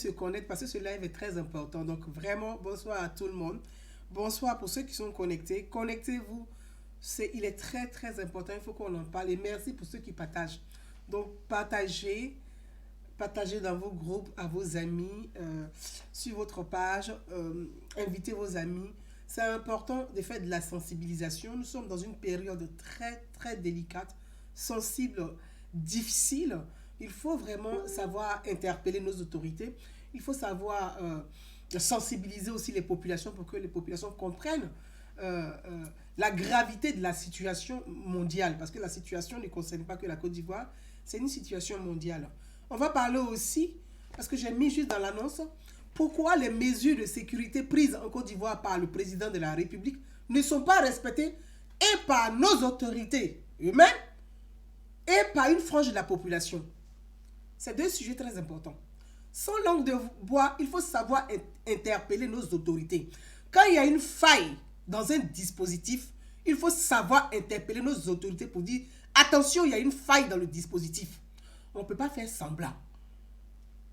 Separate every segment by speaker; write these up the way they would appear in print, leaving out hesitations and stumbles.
Speaker 1: se connectent parce que ce live est très important. Donc vraiment, bonsoir à tout le monde. Bonsoir pour ceux qui sont connectés. Connectez-vous. Il est très très important. Il faut qu'on en parle. Et merci pour ceux qui partagent. Donc partagez. Partagez dans vos groupes, à vos amis, sur votre page. Invitez vos amis. C'est important de faire de la sensibilisation. Nous sommes dans une période très très délicate, sensible, difficile. Il faut vraiment savoir interpeller nos autorités. Il faut savoir sensibiliser aussi les populations pour que les populations comprennent la gravité de la situation mondiale. Parce que la situation ne concerne pas que la Côte d'Ivoire, c'est une situation mondiale. On va parler aussi, parce que j'ai mis juste dans l'annonce, pourquoi les mesures de sécurité prises en Côte d'Ivoire par le président de la République ne sont pas respectées et par nos autorités eux-mêmes et par une frange de la population. C'est deux sujets très importants. Sans langue de bois, il faut savoir interpeller nos autorités. Quand il y a une faille dans un dispositif, il faut savoir interpeller nos autorités pour dire attention, il y a une faille dans le dispositif. On ne peut pas faire semblant.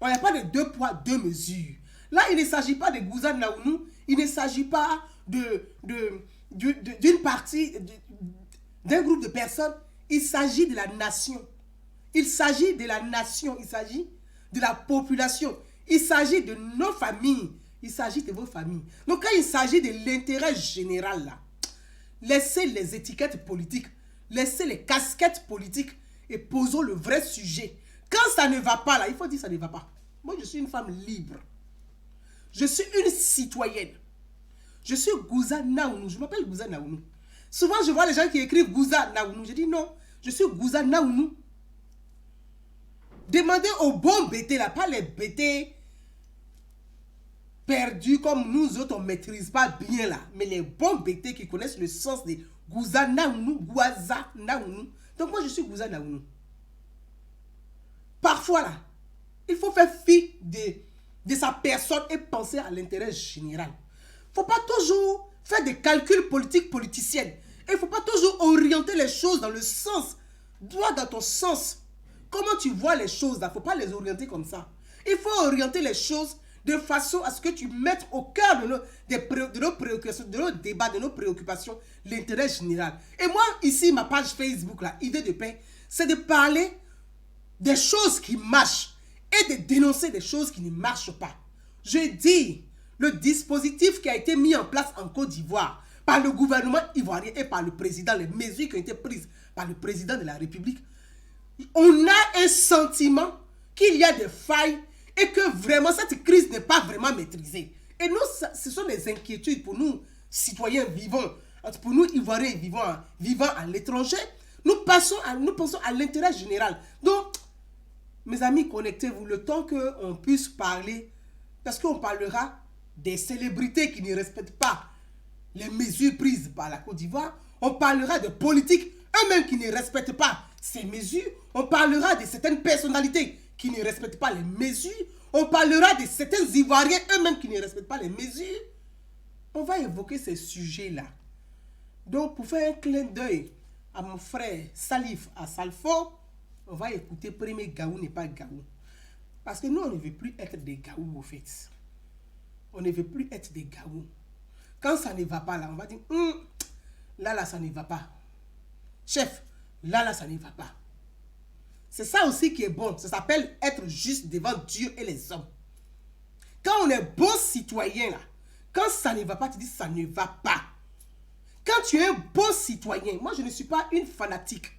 Speaker 1: Il n'y a pas de deux poids, deux mesures. Là, il ne s'agit pas de Gouza Naounou, il ne s'agit pas d'une partie, d'un groupe de personnes. Il s'agit de la nation. Il s'agit de la nation, il s'agit de la population, il s'agit de nos familles, il s'agit de vos familles. Donc quand il s'agit de l'intérêt général, là, laissez les étiquettes politiques, laissez les casquettes politiques et posons le vrai sujet. Quand ça ne va pas, là, il faut dire ça ne va pas. Moi, je suis une femme libre. Je suis une citoyenne. Je suis Gouza Naounou. Je m'appelle Gouza Naounou. Souvent, je vois les gens qui écrivent Gouza Naounou. Je dis non, je suis Gouza Naounou. Demandez aux bons bêtés, là, pas les bêtés perdus comme nous autres, on ne maîtrise pas bien là. Mais les bons bêtés qui connaissent le sens de Gouza Naounou, Gouaza Naounou. Donc moi, je suis Gouza Naounou. Parfois là, il faut faire fi de sa personne et penser à l'intérêt général. Il ne faut pas toujours faire des calculs politiques politiciens. Et il ne faut pas toujours orienter les choses dans le sens, droit dans ton sens. Comment tu vois les choses là, il ne faut pas les orienter comme ça. Il faut orienter les choses de façon à ce que tu mettes au cœur de nos préoccupations, de nos débats, de nos préoccupations, l'intérêt général. Et moi, ici, ma page Facebook, là, Idée de paix, c'est de parler des choses qui marchent et de dénoncer des choses qui ne marchent pas. Je dis, le dispositif qui a été mis en place en Côte d'Ivoire par le gouvernement ivoirien et par le président, les mesures qui ont été prises par le président de la République, on a un sentiment qu'il y a des failles et que vraiment cette crise n'est pas vraiment maîtrisée. Et nous, ce sont des inquiétudes pour nous, citoyens vivants, pour nous, Ivoiriens vivant à l'étranger. Nous pensons à l'intérêt général. Donc, mes amis, connectez-vous le temps qu'on puisse parler, parce qu'on parlera des célébrités qui ne respectent pas les mesures prises par la Côte d'Ivoire. On parlera de politiques eux-mêmes qui ne respectent pas ces mesures. On parlera de certaines personnalités qui ne respectent pas les mesures. On parlera de certains Ivoiriens eux-mêmes qui ne respectent pas les mesures. On va évoquer ces sujets-là. Donc, pour faire un clin d'œil à mon frère Salif à Salfo, on va écouter premier Gaou n'est pas Gaou. Parce que nous, on ne veut plus être des Gaou, au fait. On ne veut plus être des Gaou. Quand ça ne va pas, là, on va dire, là, ça ne va pas. Chef, là, ça ne va pas. C'est ça aussi qui est bon. Ça s'appelle être juste devant Dieu et les hommes. Quand on est bon citoyen, là, quand ça ne va pas, tu dis ça ne va pas. Quand tu es un bon citoyen, moi je ne suis pas une fanatique.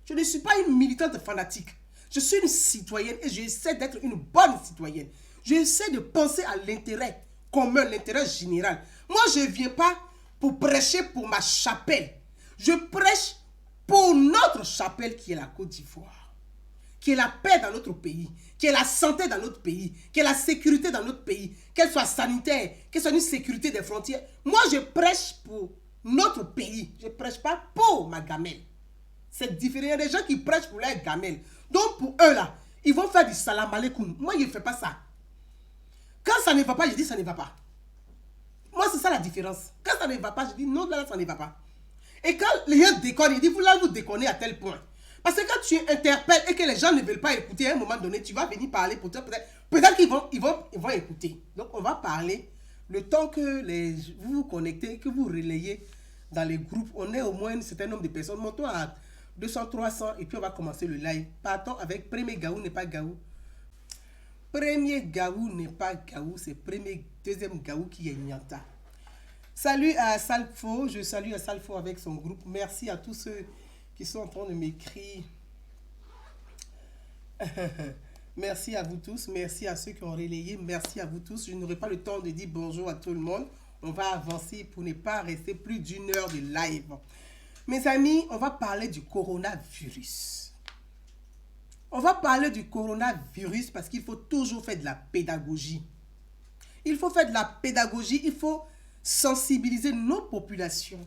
Speaker 1: Je ne suis pas une militante fanatique. Je suis une citoyenne et j'essaie d'être une bonne citoyenne. J'essaie de penser à l'intérêt commun, l'intérêt général. Moi, je ne viens pas pour prêcher pour ma chapelle. Je prêche pour notre chapelle qui est la Côte d'Ivoire. Qui est la paix dans notre pays. Qui est la santé dans notre pays. Qui est la sécurité dans notre pays. Qu'elle soit sanitaire, qu'elle soit une sécurité des frontières. Moi, je prêche pour notre pays. Je ne prêche pas pour ma gamelle. C'est différent. Il y a des gens qui prêchent pour leur gamelle. Donc, pour eux, là, ils vont faire du salam alaikum. Moi, je ne fais pas ça. Quand ça ne va pas, je dis ça ne va pas. Moi, c'est ça la différence. Quand ça ne va pas, je dis non, là, ça ne va pas. Et quand les gens déconnent, ils disent, vous là, vous déconnez à tel point. Parce que quand tu interpelles et que les gens ne veulent pas écouter, à un moment donné, tu vas venir parler pour toi. Peut-être qu'ils vont écouter. Donc, on va parler. Le temps que vous vous connectez, que vous relayez dans les groupes, on est au moins un certain nombre de personnes. Montons à 200, 300 et puis on va commencer le live. Partons avec premier Gaou n'est pas Gaou. Premier Gaou n'est pas Gaou, c'est deuxième Gaou qui est Nyanta. Salut à Salfo, je salue à Salfo avec son groupe. Merci à tous ceux qui sont en train de m'écrire. Merci à vous tous, merci à ceux qui ont relayé, merci à vous tous. Je n'aurai pas le temps de dire bonjour à tout le monde. On va avancer pour ne pas rester plus d'une heure de live. Mes amis, on va parler du coronavirus. On va parler du coronavirus parce qu'il faut toujours faire de la pédagogie. Il faut faire de la pédagogie, il faut sensibiliser nos populations.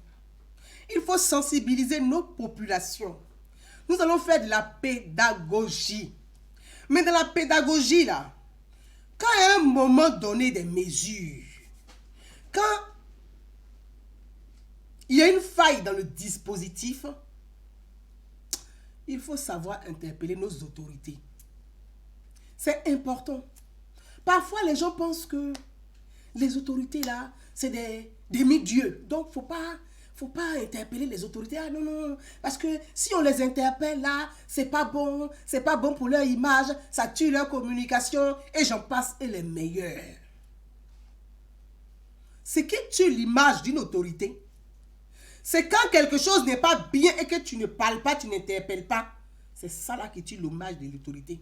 Speaker 1: Il faut sensibiliser nos populations. Nous allons faire de la pédagogie. Mais dans la pédagogie, là, quand à un moment donné des mesures, quand il y a une faille dans le dispositif, il faut savoir interpeller nos autorités. C'est important. Parfois, les gens pensent que les autorités, là, c'est des demi-dieux. Donc, faut pas interpeller les autorités. Ah non, non, parce que si on les interpelle là, c'est pas bon pour leur image, ça tue leur communication et j'en passe et les meilleurs. Ce qui tue l'image d'une autorité, c'est quand quelque chose n'est pas bien et que tu ne parles pas, tu n'interpelles pas. C'est ça là qui tue l'image de l'autorité.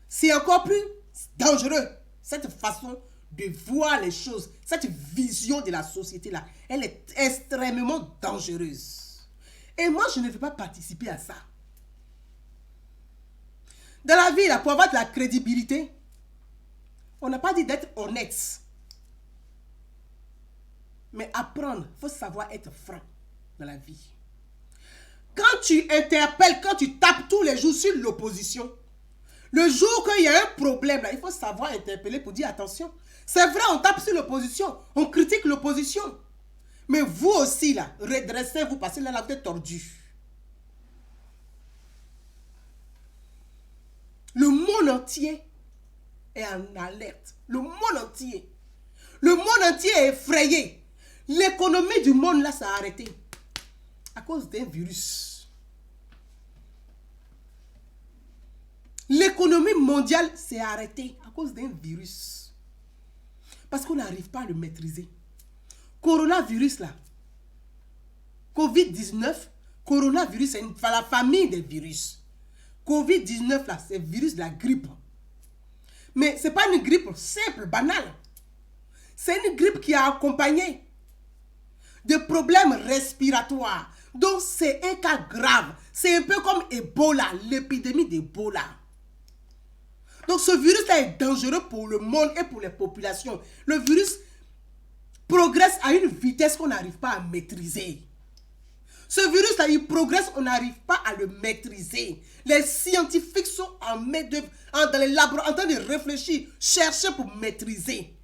Speaker 1: C'est encore plus dangereux, cette façon de voir les choses, cette vision de la société-là, elle est extrêmement dangereuse. Et moi, je ne veux pas participer à ça. Dans la vie, là, pour avoir de la crédibilité, on n'a pas dit d'être honnête. Mais apprendre, il faut savoir être franc dans la vie. Quand tu interpelles, quand tu tapes tous les jours sur l'opposition, le jour qu'il y a un problème, là, il faut savoir interpeller pour dire attention. C'est vrai, on tape sur l'opposition, on critique l'opposition. Mais vous aussi, là, redressez-vous parce que là, vous êtes tordu. Le monde entier est en alerte. Le monde entier. Le monde entier est effrayé. L'économie du monde, là, ça a arrêté. À cause d'un virus. L'économie mondiale s'est arrêtée à cause d'un virus. Parce qu'on n'arrive pas à le maîtriser. Coronavirus là. Covid-19. Coronavirus, c'est la famille des virus. Covid-19 là, c'est le virus de la grippe. Mais ce n'est pas une grippe simple, banale. C'est une grippe qui a accompagné de problèmes respiratoires. Donc c'est un cas grave. C'est un peu comme Ebola, l'épidémie d'Ebola. Donc ce virus-là est dangereux pour le monde et pour les populations. Le virus progresse à une vitesse qu'on n'arrive pas à maîtriser. Ce virus-là, il progresse, on n'arrive pas à le maîtriser. Les scientifiques sont dans les laboratoires en train de réfléchir, chercher pour maîtriser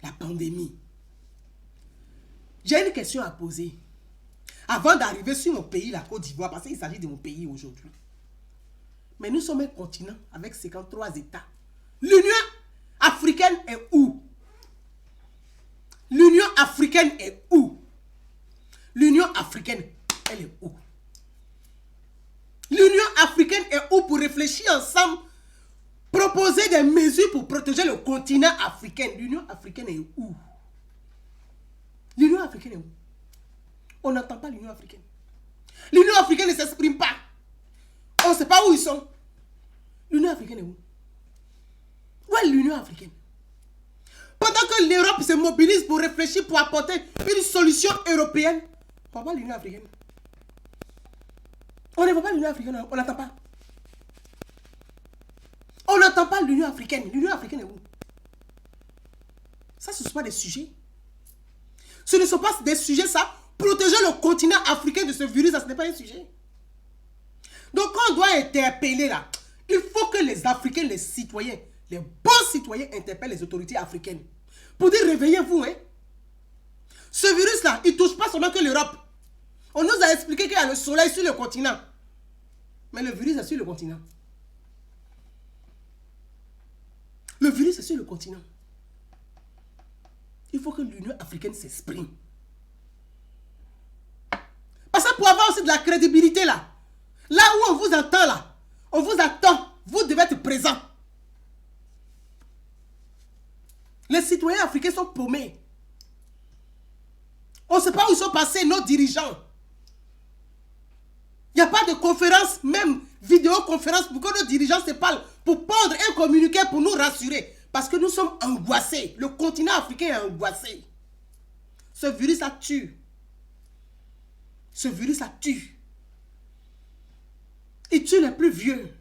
Speaker 1: la pandémie. J'ai une question à poser. Avant d'arriver sur mon pays, la Côte d'Ivoire, parce qu'il s'agit de mon pays aujourd'hui. Mais nous sommes un continent avec 53 États. L'Union africaine est où? L'Union africaine est où? L'Union africaine, elle est où? L'Union africaine est où pour réfléchir ensemble, proposer des mesures pour protéger le continent africain? L'Union africaine est où? L'Union africaine est où? On n'entend pas l'Union africaine. L'Union africaine ne s'exprime pas. On ne sait pas où ils sont. L'Union africaine est où? Où est l'Union africaine? Pendant que l'Europe se mobilise pour réfléchir, pour apporter une solution européenne, on ne voit pas l'Union africaine. On ne voit pas l'Union africaine, on n'entend pas. On n'entend pas l'Union africaine. L'Union africaine est où? Ça, ce ne sont pas des sujets. Ce ne sont pas des sujets, ça. Protéger le continent africain de ce virus, ça, ce n'est pas un sujet. Donc, on doit interpeller là. Il faut que les Africains, les citoyens, les bons citoyens interpellent les autorités africaines. Pour dire, réveillez-vous, hein. Ce virus-là, il ne touche pas seulement que l'Europe. On nous a expliqué qu'il y a le soleil sur le continent. Mais le virus est sur le continent. Le virus est sur le continent. Il faut que l'Union africaine s'exprime. Parce que pour avoir aussi de la crédibilité là où on vous entend là, on vous attend, vous devez être présent. Les citoyens africains sont paumés. On ne sait pas où ils sont passés, nos dirigeants. Il n'y a pas de conférence, même vidéoconférence, pour que nos dirigeants se parlent, pour pondre un communiqué pour nous rassurer. Parce que nous sommes angoissés. Le continent africain est angoissé. Ce virus a tué. Ce virus a tué. Il tue les plus vieux.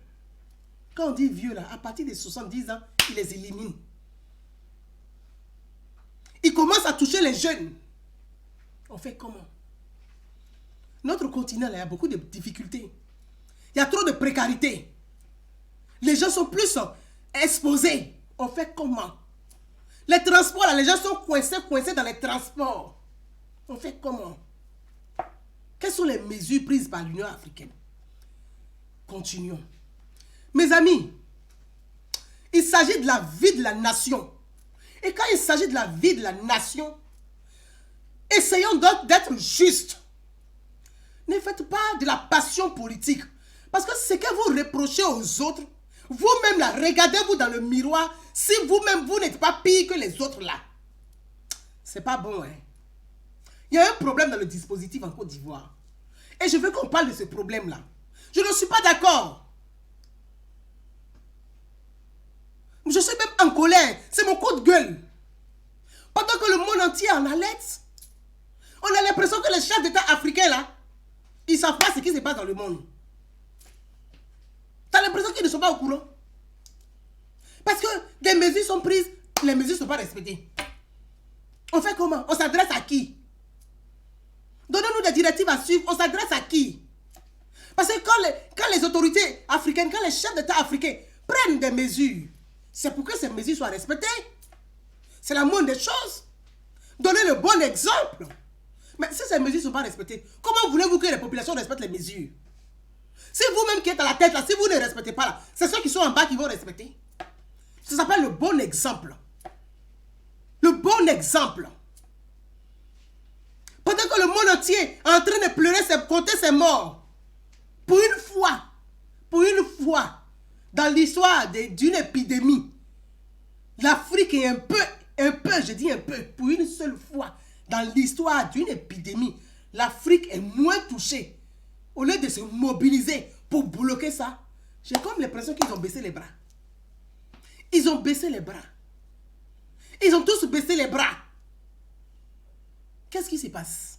Speaker 1: Quand on dit vieux, là, à partir de 70 ans, il les élimine. Il commence à toucher les jeunes. On fait comment? Notre continent, là, il y a beaucoup de difficultés. Il y a trop de précarité. Les gens sont plus exposés. On fait comment? Les transports, là, les gens sont coincés dans les transports. On fait comment? Quelles sont les mesures prises par l'Union africaine? Continuons. Mes amis, il s'agit de la vie de la nation. Et quand il s'agit de la vie de la nation, essayons donc d'être justes. Ne faites pas de la passion politique. Parce que ce que vous reprochez aux autres, vous-même là, regardez-vous dans le miroir. Si vous-même, vous n'êtes pas pire que les autres là. C'est pas bon, hein. Il y a un problème dans le dispositif en Côte d'Ivoire. Et je veux qu'on parle de ce problème-là. Je ne suis pas d'accord. Je suis même en colère. C'est mon coup de gueule. Pendant que le monde entier en alerte, on a l'impression que les chefs d'État africains là, ils ne savent pas ce qui se passe dans le monde. Tu as l'impression qu'ils ne sont pas au courant. Parce que des mesures sont prises, les mesures ne sont pas respectées. On fait comment? On s'adresse à qui? Donnez-nous des directives à suivre. On s'adresse à qui? Parce que quand les autorités africaines, quand les chefs d'État africains prennent des mesures, c'est pour que ces mesures soient respectées. C'est la moindre des choses. Donnez le bon exemple. Mais si ces mesures ne sont pas respectées, comment voulez-vous que les populations respectent les mesures? Si vous-même qui êtes à la tête, là, si vous ne respectez pas, là, c'est ceux qui sont en bas qui vont respecter. Ça s'appelle le bon exemple. Le bon exemple. Pendant que le monde entier est en train de pleurer, compter ses morts. Pour une fois, dans l'histoire d'une épidémie, l'Afrique est un peu, je dis un peu, pour une seule fois, dans l'histoire d'une épidémie, l'Afrique est moins touchée. Au lieu de se mobiliser pour bloquer ça, j'ai comme l'impression qu'ils ont baissé les bras. Ils ont baissé les bras. Ils ont tous baissé les bras. Qu'est-ce qui se passe?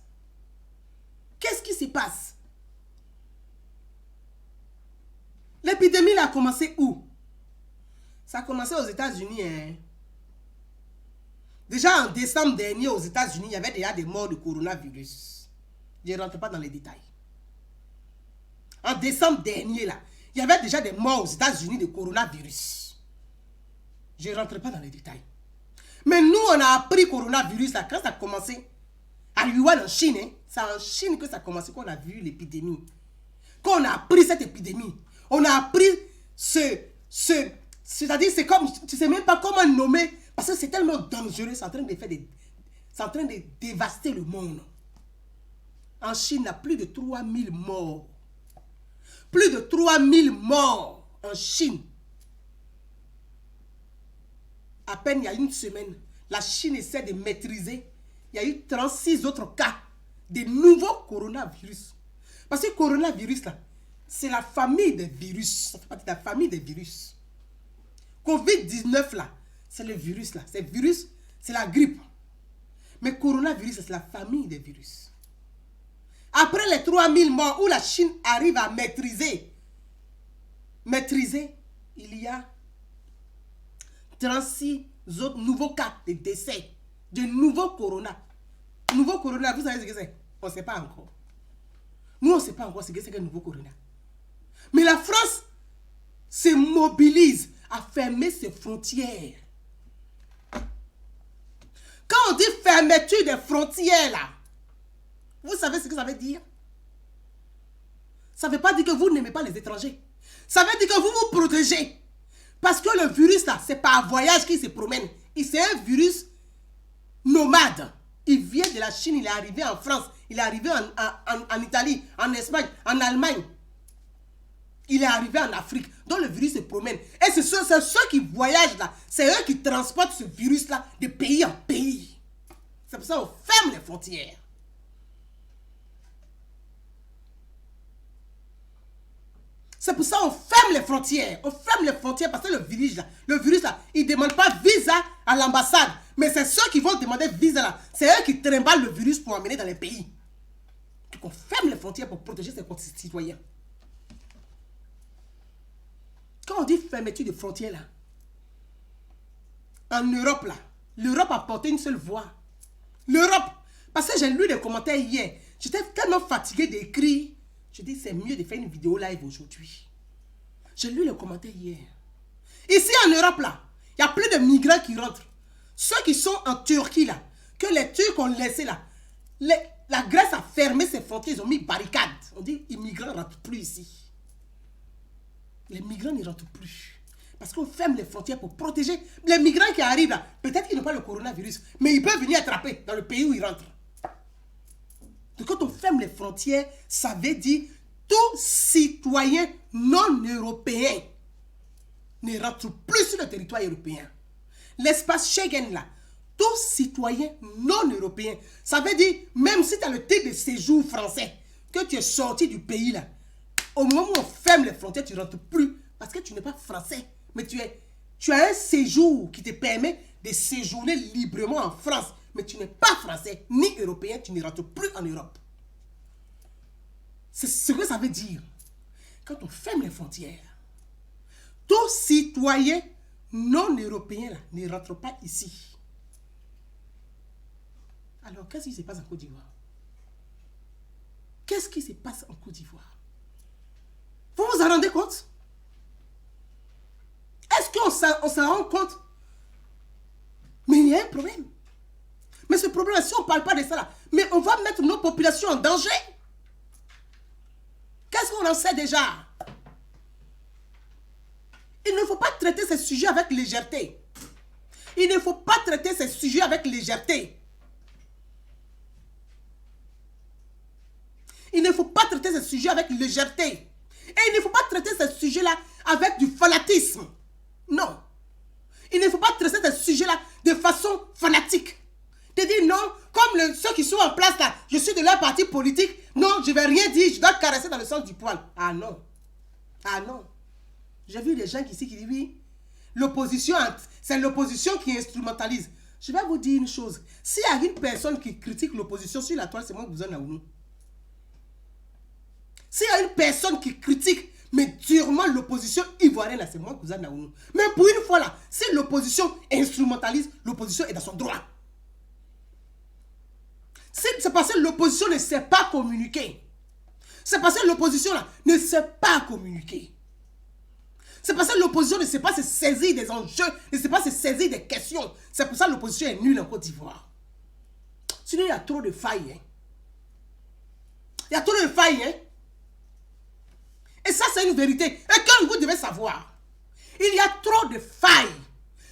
Speaker 1: Qu'est-ce qui se passe? L'épidémie a commencé où? Ça a commencé aux États-Unis. Hein? Déjà en décembre dernier, aux États-Unis, il y avait déjà des morts de coronavirus. Je ne rentre pas dans les détails. En décembre dernier, là, il y avait déjà des morts aux États-Unis de coronavirus. Je ne rentre pas dans les détails. Mais nous, on a appris coronavirus là, quand ça a commencé à Wuhan en Chine. Hein, c'est en Chine que ça a commencé, qu'on a vu l'épidémie. Quand on a appris cette épidémie, on a appris c'est-à-dire, c'est comme, tu ne sais même pas comment nommer, parce que c'est tellement dangereux, c'est en train de faire c'est en train de dévaster le monde. En Chine, il y a plus de 3000 morts. Plus de 3000 morts en Chine. À peine il y a une semaine, la Chine essaie de maîtriser. Il y a eu 36 autres cas de nouveaux coronavirus. Parce que coronavirus, là, c'est la famille des virus. Ça fait partie de la famille des virus. Covid-19, là, c'est le virus, là. C'est virus, c'est la grippe. Mais coronavirus, c'est la famille des virus. Après les 3000 morts où la Chine arrive à maîtriser, il y a 36 autres nouveaux cas de décès, de nouveaux corona. Nouveau corona, vous savez ce que c'est? On ne sait pas encore. Nous, on ne sait pas encore ce que c'est qu'un nouveau corona. Mais la France se mobilise à fermer ses frontières. Quand on dit fermeture des frontières, là, vous savez ce que ça veut dire? ça ne veut pas dire que vous n'aimez pas les étrangers. Ça veut dire que vous vous protégez. Parce que le virus là, c'est pas un voyage qui se promène. C'est un virus nomade. Il vient de la Chine, il est arrivé en France, il est arrivé en Italie, en Espagne, en Allemagne. Il est arrivé en Afrique. Donc le virus se promène. Et c'est ceux qui voyagent là, c'est eux qui transportent ce virus là de pays en pays. C'est pour ça qu'on ferme les frontières. C'est pour ça qu'on ferme les frontières. On ferme les frontières parce que le virus là, il ne demande pas visa à l'ambassade. Mais c'est ceux qui vont demander visa là. C'est eux qui trimballent le virus pour emmener dans les pays. Donc on ferme les frontières pour protéger ses citoyens. Quand on dit fermeture de frontières là, en Europe là, l'Europe a porté une seule voix. L'Europe. Parce que j'ai lu des commentaires hier. J'étais tellement fatigué d'écrire. Je dis, c'est mieux de faire une vidéo live aujourd'hui. J'ai lu les commentaires hier. Ici en Europe, là, il y a plus de migrants qui rentrent. Ceux qui sont en Turquie, là, que les Turcs ont laissé, là, la Grèce a fermé ses frontières, ils ont mis barricades. On dit, les migrants ne rentrent plus ici. Les migrants ne rentrent plus. Parce qu'on ferme les frontières pour protéger les migrants qui arrivent, là. Peut-être qu'ils n'ont pas le coronavirus, mais ils peuvent venir attraper dans le pays où ils rentrent. Donc quand on ferme les frontières, ça veut dire tout citoyen non européen ne rentre plus sur le territoire européen. L'espace Schengen là, tout citoyen non européen, ça veut dire même si tu as le titre de séjour français, que tu es sorti du pays là, au moment où on ferme les frontières, tu ne rentres plus parce que tu n'es pas français, mais tu as un séjour qui te permet de séjourner librement en France. Mais tu n'es pas français, ni européen, tu ne rentres plus en Europe. C'est ce que ça veut dire. Quand on ferme les frontières, tout citoyen non européen là, ne rentre pas ici. Alors, qu'est-ce qui se passe en Côte d'Ivoire? Qu'est-ce qui se passe en Côte d'Ivoire? Vous vous en rendez compte? Est-ce qu'on s'en rend compte? Mais il y a un problème. Mais ce problème, si on ne parle pas de ça, là, mais on va mettre nos populations en danger. Qu'est-ce qu'on en sait déjà? Il ne faut pas traiter ces sujets avec légèreté. Il ne faut pas traiter ces sujets avec légèreté. Il ne faut pas traiter ces sujets avec légèreté. Et il ne faut pas traiter ces sujets-là avec du fanatisme. Non. Il ne faut pas traiter ces sujets-là de façon fanatique. De dire non, comme ceux qui sont en place là, je suis de leur parti politique, non, je ne vais rien dire, je dois caresser dans le sens du poil. Ah non. Ah non. J'ai vu des gens ici qui disent oui, l'opposition, c'est l'opposition qui instrumentalise. Je vais vous dire une chose. S'il y a une personne qui critique l'opposition sur la toile, c'est moi que vous en avez. S'il y a une personne qui critique, mais durement l'opposition ivoirienne, là, c'est moi que vous en avez. Mais pour une fois là, si l'opposition instrumentalise, l'opposition est dans son droit. C'est parce que l'opposition ne sait pas communiquer. C'est parce que l'opposition là ne sait pas communiquer. C'est parce que l'opposition ne sait pas se saisir des enjeux, ne sait pas se saisir des questions. C'est pour ça que l'opposition est nulle en Côte d'Ivoire. Sinon, il y a trop de failles. Hein. Il y a trop de failles. Hein. Et ça, c'est une vérité. Et quand vous devez savoir, il y a trop de failles.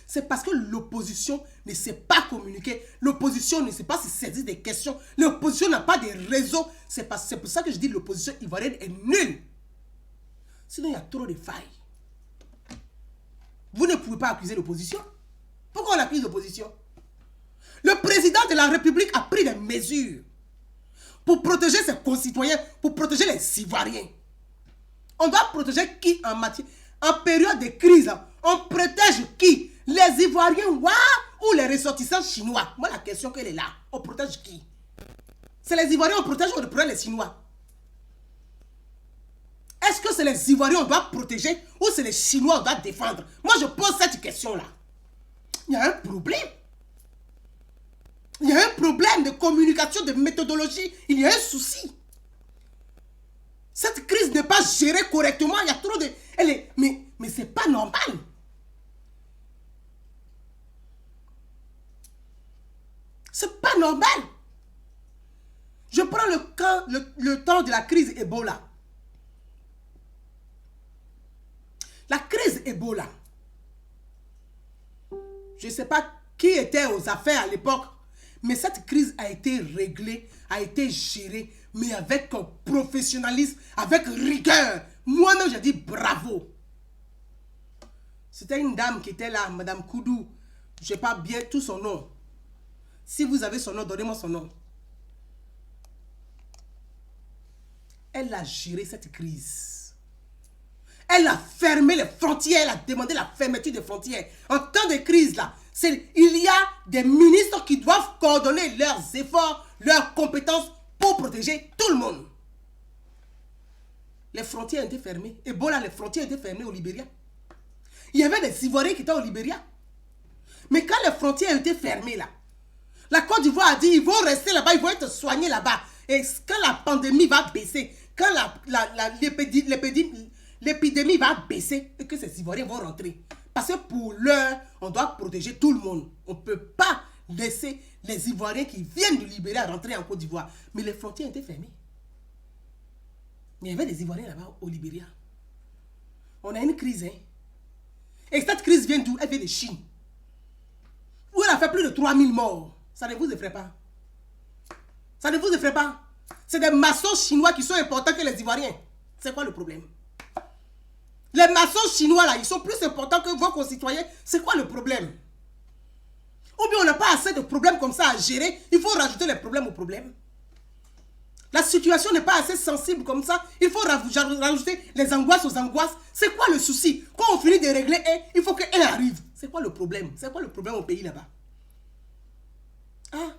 Speaker 1: C'est parce que l'opposition ne sait pas communiquer. L'opposition ne sait pas se saisir des questions. L'opposition n'a pas de réseau. C'est pour ça que je dis que l'opposition ivoirienne est nulle. Sinon, il y a trop de failles. Vous ne pouvez pas accuser l'opposition. Pourquoi on accuse l'opposition? Le président de la République a pris des mesures pour protéger ses concitoyens, pour protéger les Ivoiriens. On doit protéger qui en période de crise? On protège qui? Les Ivoiriens ou les ressortissants chinois? Moi, la question qu'elle est là. On protège qui? C'est les Ivoiriens on protège ou on protège les Chinois? Est-ce que c'est les Ivoiriens on doit protéger ou c'est les Chinois on doit défendre? Moi, je pose cette question-là. Il y a un problème. Il y a un problème de communication, de méthodologie. Il y a un souci. Cette crise n'est pas gérée correctement. Il y a trop de... Mais c'est pas normal. C'est pas normal. Je prends le temps de la crise Ebola. La crise Ebola. Je ne sais pas qui était aux affaires à l'époque, mais cette crise a été réglée, a été gérée, mais avec professionnalisme, avec rigueur. Moi-même, j'ai dit bravo. C'était une dame qui était là, Madame Koudou. Je n'ai pas bien tout son nom. Si vous avez son nom, donnez-moi son nom. Elle a géré cette crise. Elle a fermé les frontières, elle a demandé la fermeture des frontières. En temps de crise, là, il y a des ministres qui doivent coordonner leurs efforts, leurs compétences pour protéger tout le monde. Les frontières étaient fermées. Ebola, les frontières étaient fermées au Libéria. Il y avait des Ivoiriens qui étaient au Libéria. Mais quand les frontières étaient fermées, là, la Côte d'Ivoire a dit, ils vont rester là-bas, ils vont être soignés là-bas. Et quand la pandémie va baisser, quand l'épidémie va baisser, et que ces Ivoiriens vont rentrer. Parce que pour l'heure, on doit protéger tout le monde. On ne peut pas laisser les Ivoiriens qui viennent du Libéria rentrer en Côte d'Ivoire. Mais les frontières étaient fermées. Mais il y avait des Ivoiriens là-bas au Libéria. On a une crise, hein. Et cette crise vient d'où? Elle vient de Chine. Où elle a fait plus de 3000 morts. Ça ne vous effraie pas. Ça ne vous effraie pas. C'est des maçons chinois qui sont importants que les Ivoiriens. C'est quoi le problème? Les maçons chinois là, ils sont plus importants que vos concitoyens. C'est quoi le problème? Ou bien on n'a pas assez de problèmes comme ça à gérer. Il faut rajouter les problèmes aux problèmes. La situation n'est pas assez sensible comme ça. Il faut rajouter les angoisses aux angoisses. C'est quoi le souci? Quand on finit de régler un, il faut qu'un arrive. C'est quoi le problème? C'est quoi le problème au pays là-bas? Ah,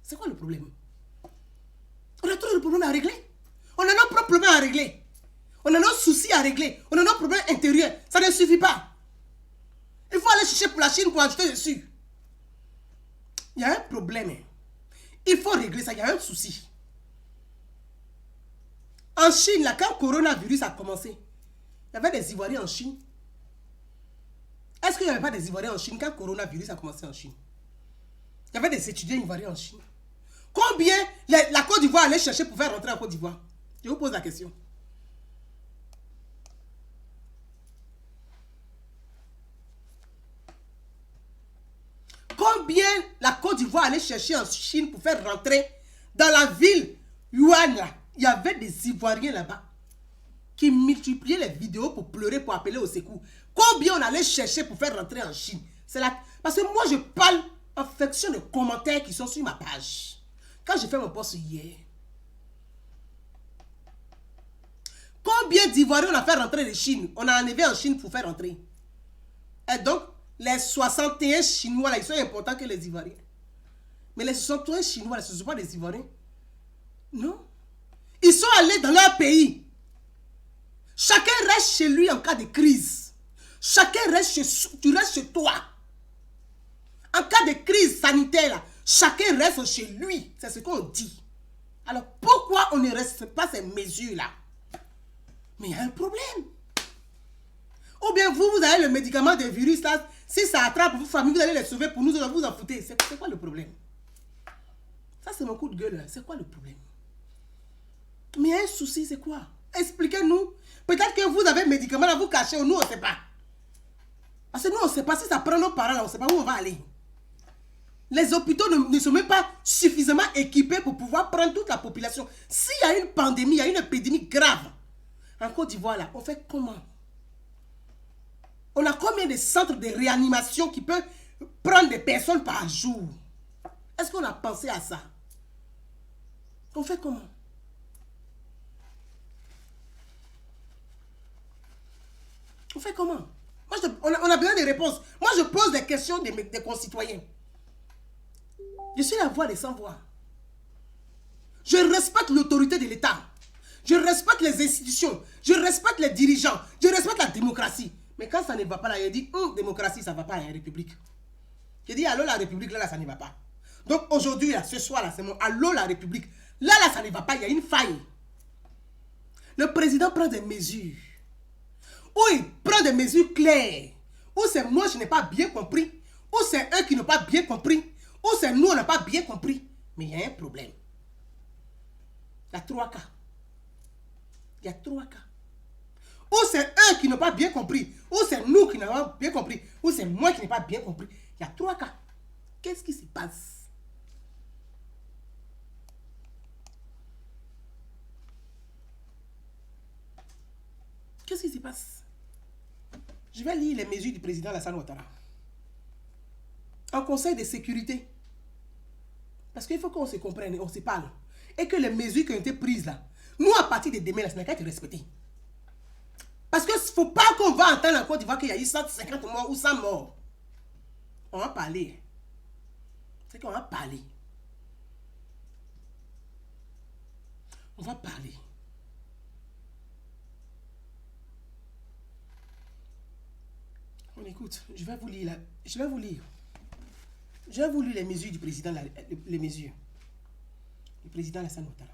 Speaker 1: c'est quoi le problème? On a toujours le problème à régler. On a nos propres problèmes à régler. On a nos soucis à régler. On a nos problèmes intérieurs. Ça ne suffit pas. Il faut aller chercher pour la Chine pour ajouter dessus. Il y a un problème. Il faut régler ça. Il y a un souci. En Chine, là, quand le coronavirus a commencé, il y avait des Ivoiriens en Chine. Est-ce qu'il n'y avait pas des Ivoiriens en Chine quand le coronavirus a commencé en Chine? Il y avait des étudiants Ivoiriens en Chine. Combien la Côte d'Ivoire allait chercher pour faire rentrer en Côte d'Ivoire? Je vous pose la question. Combien la Côte d'Ivoire allait chercher en Chine pour faire rentrer dans la ville Yuan là? Il y avait des Ivoiriens là-bas qui multipliaient les vidéos pour pleurer, pour appeler au secours. Combien on allait chercher pour faire rentrer en Chine? C'est là. Parce que moi, je parle en fonction de commentaires qui sont sur ma page. Quand j'ai fait mon post hier, combien d'Ivoiriens on a fait rentrer de Chine? On a enlevé en Chine pour faire rentrer. Et donc, les 61 Chinois là, ils sont importants que les Ivoiriens. Mais les 61 Chinois là, ce ne sont pas des Ivoiriens. Non. Ils sont allés dans leur pays. Chacun reste chez lui en cas de crise. Chacun reste tu restes chez toi. En cas de crise sanitaire, là, chacun reste chez lui. C'est ce qu'on dit. Alors, pourquoi on ne respecte pas ces mesures-là? Mais il y a un problème. Ou bien vous avez le médicament de virus, là. Si ça attrape vos familles, vous allez les sauver pour nous, vous en foutez. C'est quoi le problème? Ça, c'est mon coup de gueule. C'est quoi le problème? Mais il y a un souci, c'est quoi? Expliquez-nous. Peut-être que vous avez un médicament, là, vous cachez, nous, on ne sait pas. Parce que nous, on ne sait pas si ça prend nos parents, là, on ne sait pas où on va aller. Les hôpitaux ne sont même pas suffisamment équipés pour pouvoir prendre toute la population. S'il y a une pandémie, il y a une épidémie grave, en Côte d'Ivoire, là, on fait comment? On a combien de centres de réanimation qui peuvent prendre des personnes par jour? Est-ce qu'on a pensé à ça? On fait comment? On fait comment? Moi, on a besoin de réponses. Moi, je pose des questions des concitoyens. Je suis la voix des sans-voix. Je respecte l'autorité de l'État. Je respecte les institutions. Je respecte les dirigeants. Je respecte la démocratie. Mais quand ça ne va pas là, il dit, démocratie, ça ne va pas, la République. Je dis, allô, la République, là, ça ne va pas. Donc, aujourd'hui, là, ce soir, là, c'est mon allô, la République. Là, ça ne va pas, il y a une faille. Le président prend des mesures. Ou il prend des mesures claires. Ou c'est moi, je n'ai pas bien compris. Ou c'est eux qui n'ont pas bien compris. Ou c'est nous, on n'a pas bien compris. Mais il y a un problème. Il y a 3 cas. Il y a 3 cas. Ou c'est eux qui n'ont pas bien compris. Ou c'est nous qui n'avons pas bien compris. Ou c'est moi qui n'ai pas bien compris. Il y a 3 cas. Qu'est-ce qui se passe? Qu'est-ce qui se passe? Je vais lire les mesures du président Alassane Ouattara. En conseil de sécurité. Parce qu'il faut qu'on se comprenne, on se parle. Et que les mesures qui ont été prises là, nous à partir de demain, là, ça n'a qu'à être respecté. Parce qu'il ne faut pas qu'on va entendre en Côte d'Ivoire qu'il y a eu 150 morts ou 100 morts. On va parler. C'est qu'on va parler. On va parler. On écoute. Je vais vous lire là. Je vais vous lire. Je vais vous lire les mesures du président. Les mesures. Le président Alassane Ouattara.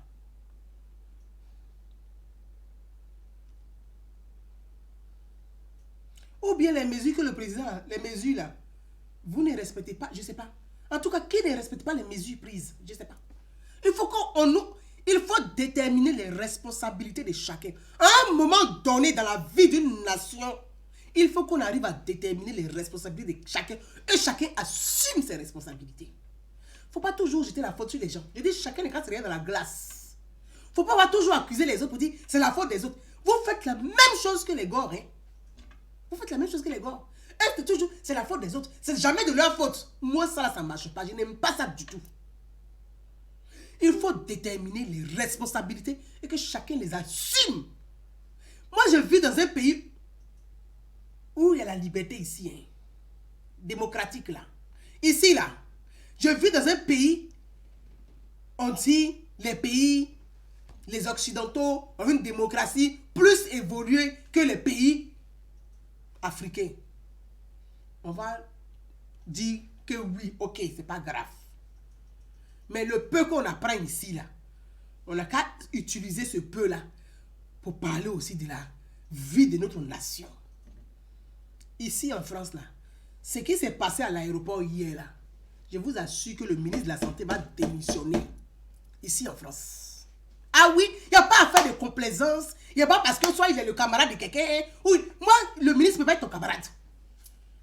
Speaker 1: Ou bien les mesures que le président, les mesures là, vous ne respectez pas, je ne sais pas. En tout cas, qui ne respecte pas les mesures prises, je ne sais pas. Il faut déterminer les responsabilités de chacun. À un moment donné dans la vie d'une nation, il faut qu'on arrive à déterminer les responsabilités de chacun et chacun assume ses responsabilités. Il ne faut pas toujours jeter la faute sur les gens. Je dis, chacun ne casse rien dans la glace. Il ne faut pas toujours accuser les autres pour dire c'est la faute des autres. Vous faites la même chose que les Gors, hein. Vous faites la même chose que les Gors. Est-ce que toujours c'est la faute des autres? C'est jamais de leur faute. Moi, ça là, ça ne marche pas. Je n'aime pas ça du tout. Il faut déterminer les responsabilités et que chacun les assume. Moi, je vis dans un pays où il y a la liberté ici, hein, démocratique là. Ici là, je vis dans un pays, on dit les pays, les occidentaux ont une démocratie plus évoluée que les pays africains. On va dire que oui, ok, c'est pas grave. Mais le peu qu'on apprend ici, là, on n'a qu'à utiliser ce peu-là pour parler aussi de la vie de notre nation. Ici en France, là, ce qui s'est passé à l'aéroport hier, là, je vous assure que le ministre de la Santé va démissionner. Ici en France. Ah oui, il n'y a pas à faire de complaisance. Il n'y a pas parce que soit il est le camarade de quelqu'un. Oui, moi, le ministre ne peut pas être ton camarade.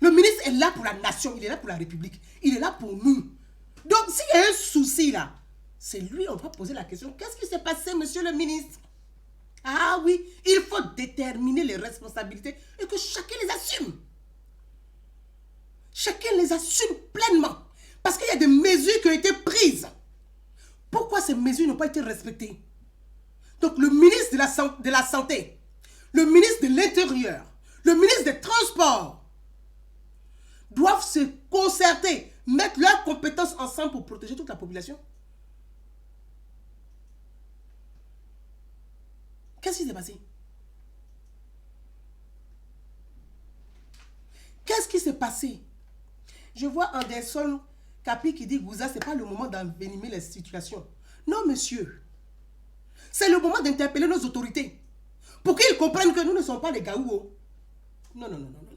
Speaker 1: Le ministre est là pour la nation, il est là pour la République. Il est là pour nous. Donc, s'il y a un souci là, c'est lui, on va poser la question. Qu'est-ce qui s'est passé, monsieur le ministre? Ah oui, il faut déterminer les responsabilités et que chacun les assume. Chacun les assume pleinement. Parce qu'il y a des mesures qui ont été prises. Pourquoi ces mesures n'ont pas été respectées? Donc, le ministre de la Santé, le ministre de l'Intérieur, le ministre des Transports doivent se concerter, mettre leurs compétences ensemble pour protéger toute la population. Qu'est-ce qui s'est passé? Qu'est-ce qui s'est passé? Je vois Anderson Capi qui dit Gouza, ce n'est pas le moment d'envenimer les situations. Non, monsieur. C'est le moment d'interpeller nos autorités pour qu'ils comprennent que nous ne sommes pas des gaouos. Non, non, non, non, non, non.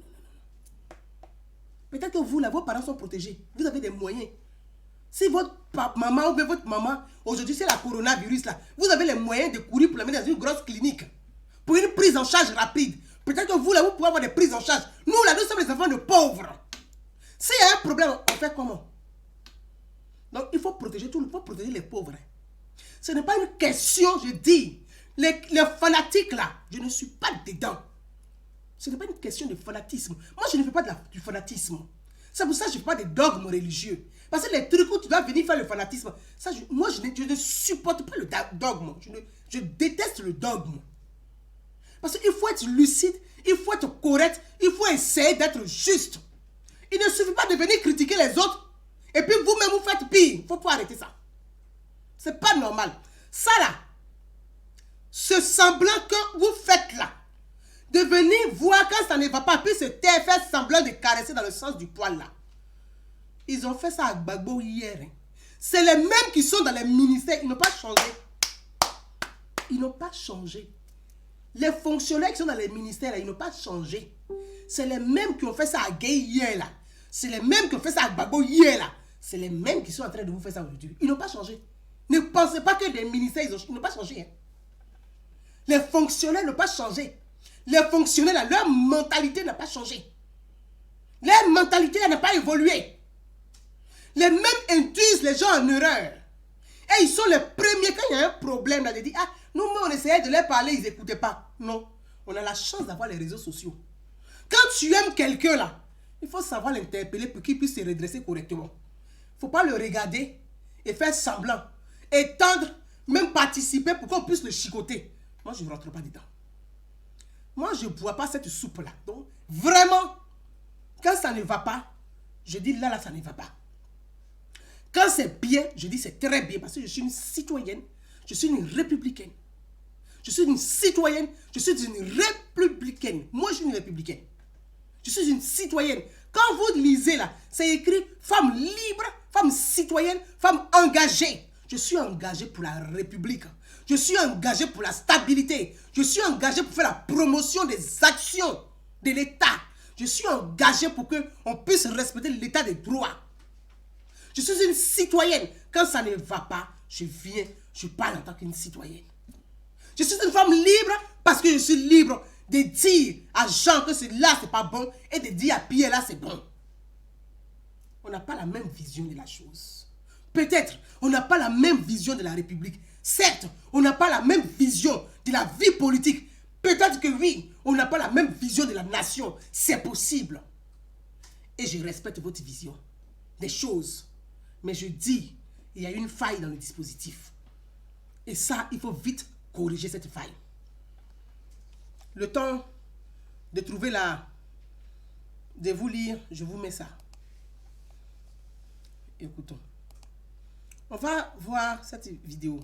Speaker 1: Peut-être que vous, là, vos parents sont protégés. Vous avez des moyens. Si votre maman ou bien votre maman, aujourd'hui c'est la coronavirus là, vous avez les moyens de courir pour la mettre dans une grosse clinique, pour une prise en charge rapide. Peut-être que vous là, vous pouvez avoir des prises en charge. Nous là, nous sommes les enfants de pauvres. S'il y a un problème, on fait comment? Donc il faut protéger tout, il faut protéger les pauvres. Ce n'est pas une question, je dis, les fanatiques là, je ne suis pas dedans. Ce n'est pas une question de fanatisme. Moi, je ne fais pas du fanatisme. C'est pour ça que je ne fais pas des dogmes religieux. Parce que les trucs où tu dois venir faire le fanatisme, ça, moi, je ne supporte pas le dogme. Je déteste le dogme. Parce qu'il faut être lucide, il faut être correct, il faut essayer d'être juste. Il ne suffit pas de venir critiquer les autres et puis vous-même vous faites pire. Il faut pas arrêter ça. C'est pas normal. Ça là, ce semblant que vous faites là, de venir voir quand ça ne va pas, puis se taire, faire semblant de caresser dans le sens du poil là. Ils ont fait ça à Gbagbo hier. Hein. C'est les mêmes qui sont dans les ministères. Ils n'ont pas changé. Ils n'ont pas changé. Les fonctionnaires qui sont dans les ministères, là, ils n'ont pas changé. C'est les mêmes qui ont fait ça à Gay hier là. C'est les mêmes qui ont fait ça à Gbagbo hier là. C'est les mêmes qui sont en train de vous faire ça aujourd'hui. Ils n'ont pas changé. Ne pensez pas que les ministères, ils n'ont pas changé. Hein. Les fonctionnaires n'ont pas changé. Les fonctionnaires, là, leur mentalité n'a pas changé. Leur mentalité n'a pas évolué. Les mêmes induisent les gens en erreur. Et ils sont les premiers, quand il y a un problème, là, de dire, ah, nous, on essayait de leur parler, ils n'écoutaient pas. Non, on a la chance d'avoir les réseaux sociaux. Quand tu aimes quelqu'un, là, il faut savoir l'interpeller pour qu'il puisse se redresser correctement. Il ne faut pas le regarder et faire semblant. Étendre, même participer pour qu'on puisse le chicoter. Moi, je ne rentre pas dedans. Moi, je ne bois pas cette soupe-là. Donc, vraiment, quand ça ne va pas, je dis là, ça ne va pas. Quand c'est bien, je dis c'est très bien parce que je suis une citoyenne, je suis une républicaine. Je suis une citoyenne, je suis une républicaine. Moi, je suis une républicaine. Je suis une citoyenne. Quand vous lisez là, c'est écrit femme libre, femme citoyenne, femme engagée. Je suis engagée pour la République. Je suis engagée pour la stabilité. Je suis engagée pour faire la promotion des actions de l'État. Je suis engagée pour qu'on puisse respecter l'État des droits. Je suis une citoyenne. Quand ça ne va pas, je viens, je parle en tant qu'une citoyenne. Je suis une femme libre parce que je suis libre de dire à Jean que là, c'est pas bon et de dire à Pierre, là, c'est bon. On n'a pas la même vision de la chose. Peut-être, on n'a pas la même vision de la République. Certes, on n'a pas la même vision de la vie politique. Peut-être que oui, on n'a pas la même vision de la nation. C'est possible. Et je respecte votre vision des choses. Mais je dis, il y a une faille dans le dispositif. Et ça, il faut vite corriger cette faille. Le temps de trouver de vous lire, je vous mets ça. Écoutons. On va voir cette vidéo.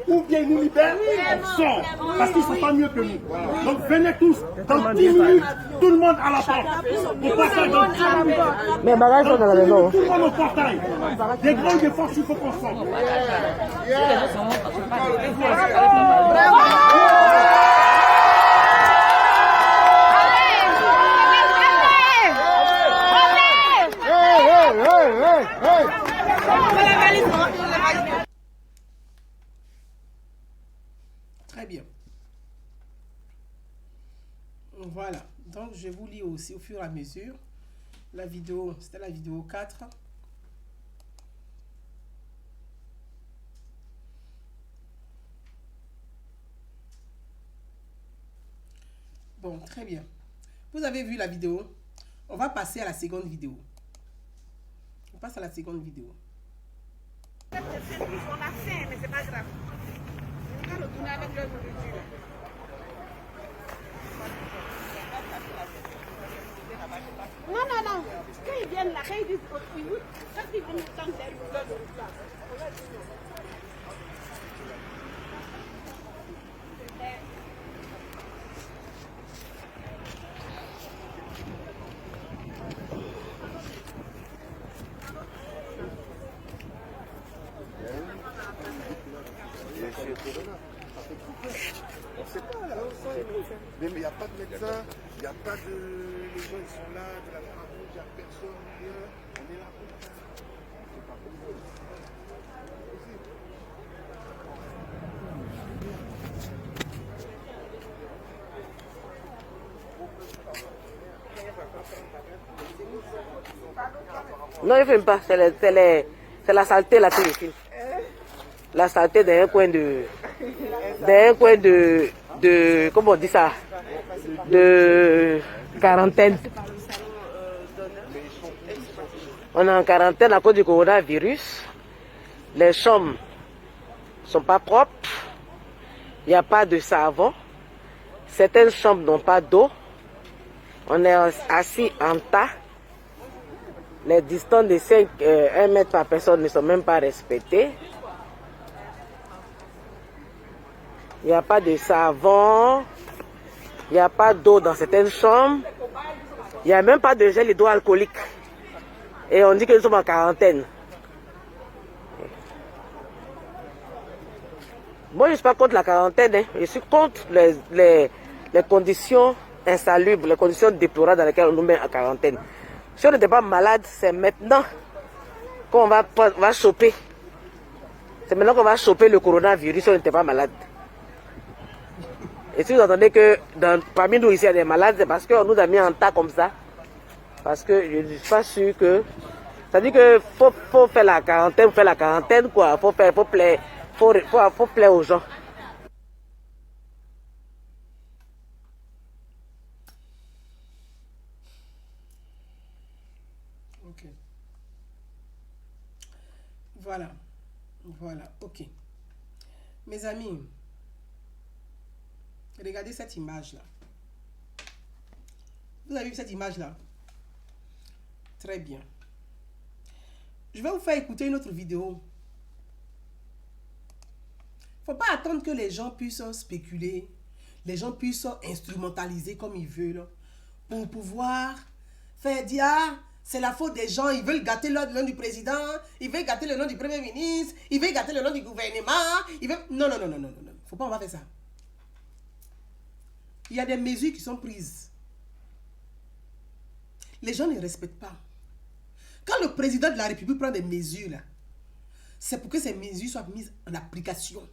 Speaker 2: Ou bien ils nous libèrent, on sort, parce qu'ils ne sont pas mieux que nous. Donc venez tous, dans 10 minutes, tout le monde à la porte. Au portail dans 10 minutes.
Speaker 3: Mais bagages sont dans la maison.
Speaker 2: Tout le monde au portail. Des grandes efforts, il faut qu'on sorte.
Speaker 1: Très bien. Voilà. Donc, je vous lis aussi au fur et à mesure. La vidéo, c'était la vidéo 4. Bon, très bien. Vous avez vu la vidéo. On va passer à la seconde vidéo. On passe à la seconde vidéo.
Speaker 4: On a faim, mais c'est pas grave. On va retourner avec leur nourriture. Non. Quand ils viennent là, quand ils disent quand ils viennent nous tendre leur nourriture.
Speaker 5: On sait pas là. Mais il n'y a pas de médecin, il n'y a pas de. Les gens ils sont là, de la Croix-Rouge, il n'y a personne, rien. On est là pour ça. C'est pas possible.
Speaker 3: Non, il ne filme pas. C'est la saleté là qui le filme. La saleté d'un coin de comment on dit ça, de quarantaine. On est en quarantaine à cause du coronavirus. Les chambres ne sont pas propres. Il n'y a pas de savon. Certaines chambres n'ont pas d'eau. On est assis en tas. Les distances de 1 mètre par personne ne sont même pas respectées. Il n'y a pas de savon. Il n'y a pas d'eau dans certaines chambres. Il n'y a même pas de gel hydroalcoolique. Et on dit que nous sommes en quarantaine. Moi, je ne suis pas contre la quarantaine. Hein. Je suis contre les conditions insalubres, les conditions déplorables dans lesquelles on nous met en quarantaine. Si on n'était pas malade, c'est maintenant qu'on va choper. C'est maintenant qu'on va choper le coronavirus si on n'était pas malade. Et si vous entendez que parmi nous ici il y a des malades, c'est parce qu'on nous a mis en tas comme ça. Parce que je ne suis pas sûr que... Ça dit que faut faire la quarantaine, quoi. Faut plaire aux gens.
Speaker 1: Ok. Voilà. Voilà, ok. Mes amis, regardez cette image-là. Vous avez vu cette image-là? Très bien. Je vais vous faire écouter une autre vidéo. Il ne faut pas attendre que les gens puissent spéculer, les gens puissent instrumentaliser comme ils veulent pour pouvoir faire dire, ah, c'est la faute des gens, ils veulent gâter le nom du président, ils veulent gâter le nom du premier ministre, ils veulent gâter le nom du gouvernement, ils veulent... Non, non, non, non, non, non, non. Faut pas, on va faire ça. Il y a des mesures qui sont prises. Les gens ne respectent pas. Quand le président de la République prend des mesures, là, c'est pour que ces mesures soient mises en application.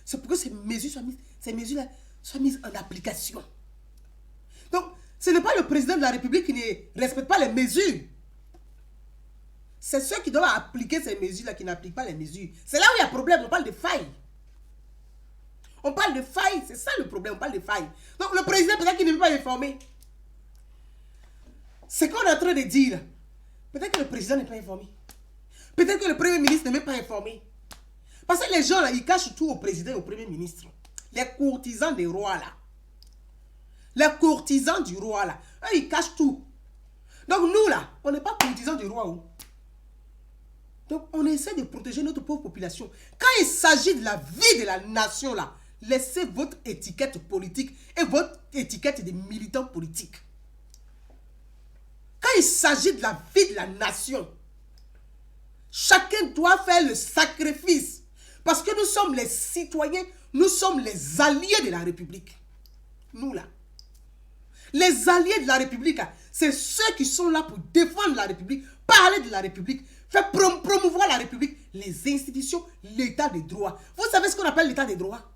Speaker 1: C'est pour que ces mesures-là soient mises en application. Donc, ce n'est pas le président de la République qui ne respecte pas les mesures. C'est ceux qui doivent appliquer ces mesures-là qui n'appliquent pas les mesures. C'est là où il y a problème, on parle de failles. On parle de failles, c'est ça le problème, on parle de failles. Donc, le président, peut-être qu'il ne veut pas informer. C'est qu'on est en train de dire. Peut-être que le président n'est pas informé. Peut-être que le premier ministre n'est même pas informé. Parce que les gens, là, ils cachent tout au président et au premier ministre. Les courtisans des rois, là. Les courtisans du roi, là. Eux, ils cachent tout. Donc, nous, là, on n'est pas courtisans du roi. Où? Donc, on essaie de protéger notre pauvre population. Quand il s'agit de la vie de la nation, là, laissez votre étiquette politique et votre étiquette des militants politiques. Quand il s'agit de la vie de la nation, chacun doit faire le sacrifice. Parce que nous sommes les citoyens, nous sommes les alliés de la République. Nous là. Les alliés de la République, c'est ceux qui sont là pour défendre la République, parler de la République, faire promouvoir la République, les institutions, l'état des droits. Vous savez ce qu'on appelle l'état des droits?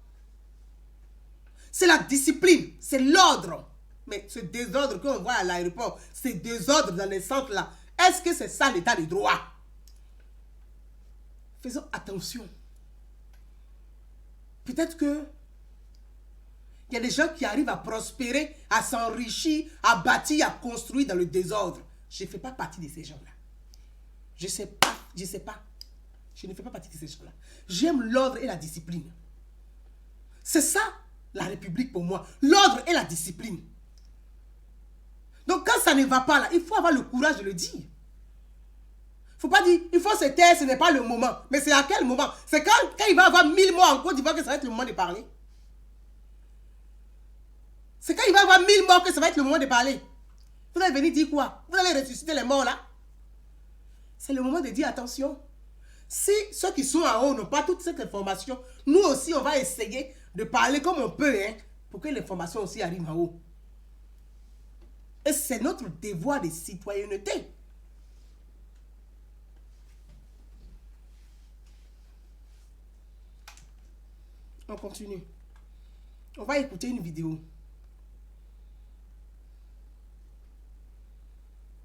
Speaker 1: C'est la discipline, c'est l'ordre. Mais ce désordre qu'on voit à l'aéroport, ce désordre dans les centres là, est-ce que c'est ça l'état des droits? Faisons attention. Peut-être que il y a des gens qui arrivent à prospérer, à s'enrichir, à bâtir, à construire dans le désordre. Je ne fais pas partie de ces gens-là. Je ne sais pas. Je ne fais pas partie de ces gens-là. J'aime l'ordre et la discipline. C'est ça la République pour moi. L'ordre et la discipline. Donc quand ça ne va pas là, il faut avoir le courage de le dire. Il ne faut pas dire, il faut se taire, ce n'est pas le moment. Mais c'est à quel moment? C'est quand il va y avoir 1000 morts en Côte d'Ivoire que ça va être le moment de parler. C'est quand il va y avoir 1000 morts que ça va être le moment de parler. Vous allez venir dire quoi? Vous allez ressusciter les morts là? C'est le moment de dire attention. Si ceux qui sont en haut n'ont pas toute cette information, nous aussi on va essayer de parler comme on peut, hein, pour que l'information aussi arrive en haut. Et c'est notre devoir de citoyenneté. On continue. On va écouter une vidéo.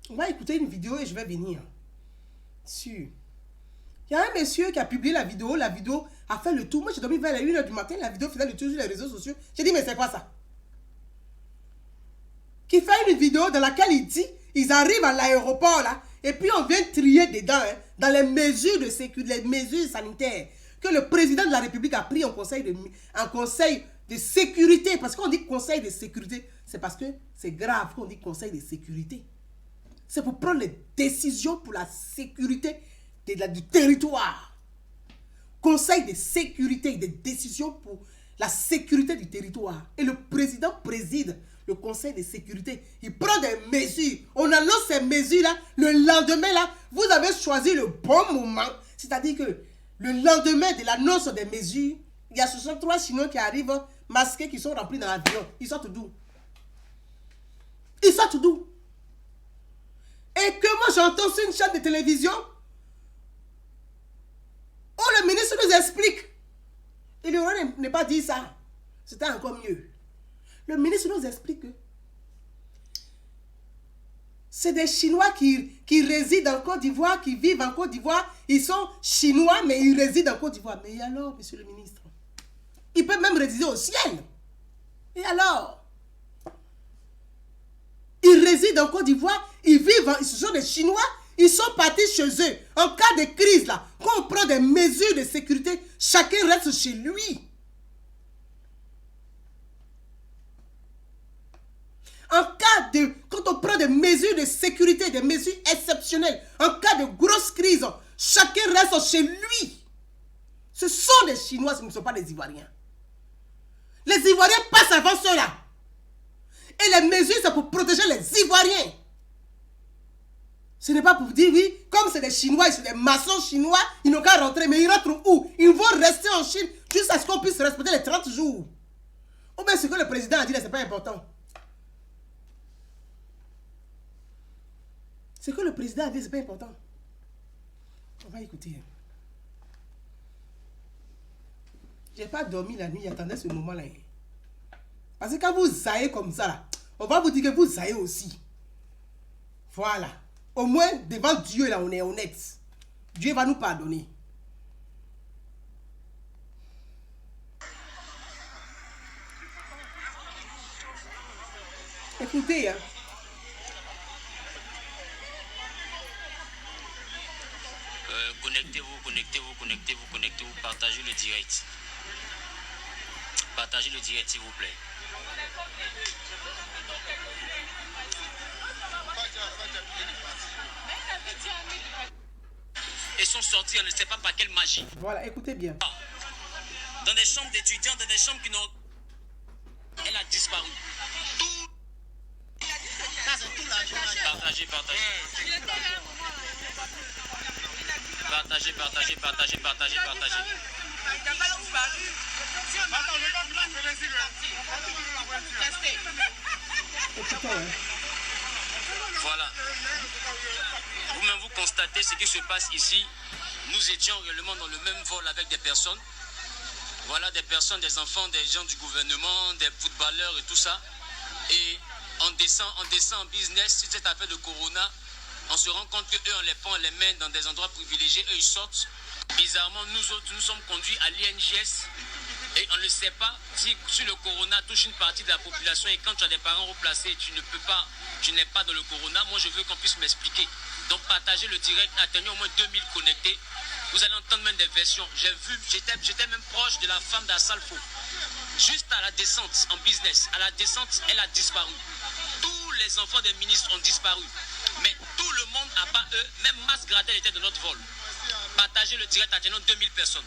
Speaker 1: On va écouter une vidéo et je vais venir. Sûr. Il y a un monsieur qui a publié la vidéo a fait le tour. Moi, j'ai dormi vers les 1h du matin, la vidéo faisait le tour sur les réseaux sociaux. J'ai dit, mais c'est quoi ça? Qui fait une vidéo dans laquelle il dit, ils arrivent à l'aéroport là, et puis on vient trier dedans, hein, dans les mesures de sécurité, les mesures sanitaires, que le président de la République a pris en conseil de sécurité. Parce qu'on dit conseil de sécurité, c'est parce que c'est grave qu'on dit conseil de sécurité. C'est pour prendre les décisions pour la sécurité du territoire. Conseil de sécurité, des décisions pour la sécurité du territoire. Et le président préside le conseil de sécurité. Il prend des mesures. On annonce ces mesures-là. Le lendemain, là, vous avez choisi le bon moment. C'est-à-dire que le lendemain de l'annonce des mesures, il y a 63 Chinois qui arrivent masqués, qui sont remplis dans l'avion. Ils sortent d'où? Ils sortent d'où? Et que moi j'entends sur une chaîne de télévision où le ministre nous explique. Il aurait ne pas dit ça. C'était encore mieux. Le ministre nous explique que c'est des Chinois qui résident en Côte d'Ivoire, qui vivent en Côte d'Ivoire. Ils sont Chinois, mais ils résident en Côte d'Ivoire. Mais alors, monsieur le ministre, ils peuvent même résider au ciel. Et alors? Ils résident en Côte d'Ivoire, ils vivent, ce sont des Chinois, ils sont partis chez eux. En cas de crise, là, quand on prend des mesures de sécurité, chacun reste chez lui. Quand on prend des mesures de sécurité, des mesures exceptionnelles, en cas de grosse crise, chacun reste chez lui. Ce sont des Chinois, ce ne sont pas des Ivoiriens. Les Ivoiriens passent avant ceux-là. Et les mesures, c'est pour protéger les Ivoiriens. Ce n'est pas pour dire, oui, comme c'est des Chinois, c'est des maçons chinois, ils n'ont qu'à rentrer. Mais ils rentrent où? Ils vont rester en Chine jusqu'à ce qu'on puisse respecter les 30 jours. Ou bien ce que le président a dit, ce n'est pas important. Ce que le président a dit, ce n'est pas important. On va écouter. Je n'ai pas dormi la nuit, j'attendais ce moment-là. Parce que quand vous zaillez comme ça, là, on va vous dire que vous zaillez aussi. Voilà. Au moins, devant Dieu, là, on est honnête. Dieu va nous pardonner. Écoutez, hein.
Speaker 6: Connectez-vous, partagez le direct. Partagez le direct, s'il vous plaît. Ils sont sortis, on ne sait pas par quelle magie.
Speaker 1: Voilà, écoutez bien.
Speaker 6: Dans des chambres d'étudiants, dans des chambres qui n'ont... Elle a disparu. Partagez. Voilà. Vous-même, vous constatez ce qui se passe ici. Nous étions réellement dans le même vol avec des personnes. Voilà, des personnes, des enfants, des gens du gouvernement, des footballeurs et tout ça. Et on descend en business sur cette affaire de Corona. On se rend compte qu'eux, on les prend, on les met dans des endroits privilégiés, eux, ils sortent. Bizarrement, nous autres, nous sommes conduits à l'INGS et on ne sait pas si le Corona touche une partie de la population et quand tu as des parents replacés, tu n'es pas dans le Corona. Moi, je veux qu'on puisse m'expliquer. Donc, partagez le direct, atteignons au moins 2000 connectés. Vous allez entendre même des versions. J'ai vu, j'étais même proche de la femme d'Assalfo. Juste à la descente, en business, à la descente, elle a disparu. Tous les enfants des ministres ont disparu. Mais tout le monde n'a pas eux, même Mas Gradel était de notre vol. Partagez le direct, atteignons 2000 personnes.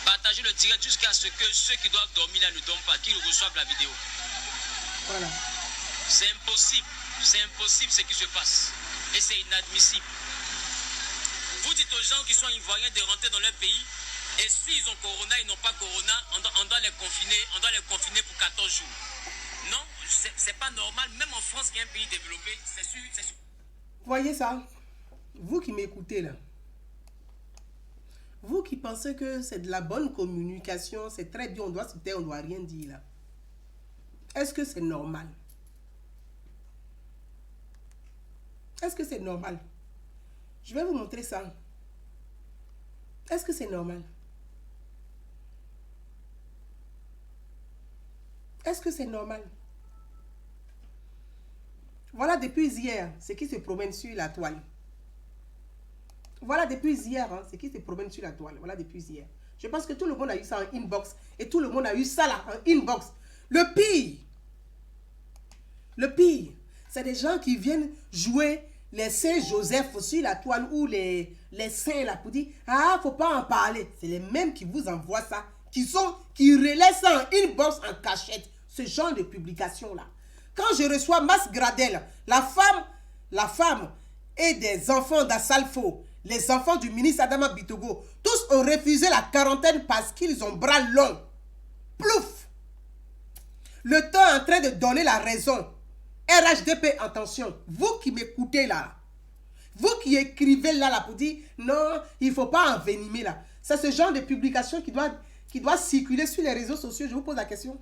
Speaker 6: Partagez le direct jusqu'à ce que ceux qui doivent dormir là ne dorment pas, qu'ils reçoivent la vidéo.
Speaker 1: Voilà.
Speaker 6: C'est impossible ce qui se passe. Et c'est inadmissible. Vous dites aux gens qui sont ivoiriens de rentrer dans leur pays. Et s'ils ont Corona, ils n'ont pas Corona, on doit les confiner pour 14 jours. Non, c'est pas normal. Même en France, qui est un pays développé, c'est sûr.
Speaker 1: Voyez ça? Vous qui m'écoutez là. Vous qui pensez que c'est de la bonne communication, c'est très bien, on doit se taire, on ne doit rien dire là. Est-ce que c'est normal? Est-ce que c'est normal? Je vais vous montrer ça. Est-ce que c'est normal? Est-ce que c'est normal? Voilà depuis hier ce qui se promène sur la toile. Voilà depuis hier ce qui se promène sur la toile. Voilà depuis hier. Je pense que tout le monde a eu ça en inbox. Et tout le monde a eu ça là en inbox. Le pire, c'est des gens qui viennent jouer les Saint-Joseph sur la toile ou les saints là pour dire ah, faut pas en parler. C'est les mêmes qui vous envoient ça, qui relaient ça en inbox en cachette. Ce genre de publication là. Quand je reçois Mas Gradel, la femme et des enfants d'Assalfo, les enfants du ministre Adama Bitogo, tous ont refusé la quarantaine parce qu'ils ont bras longs. Plouf! Le temps est en train de donner la raison. RHDP, attention, vous qui m'écoutez là, vous qui écrivez là pour dire non, il ne faut pas envenimer là. C'est ce genre de publication qui doit circuler sur les réseaux sociaux. Je vous pose la question.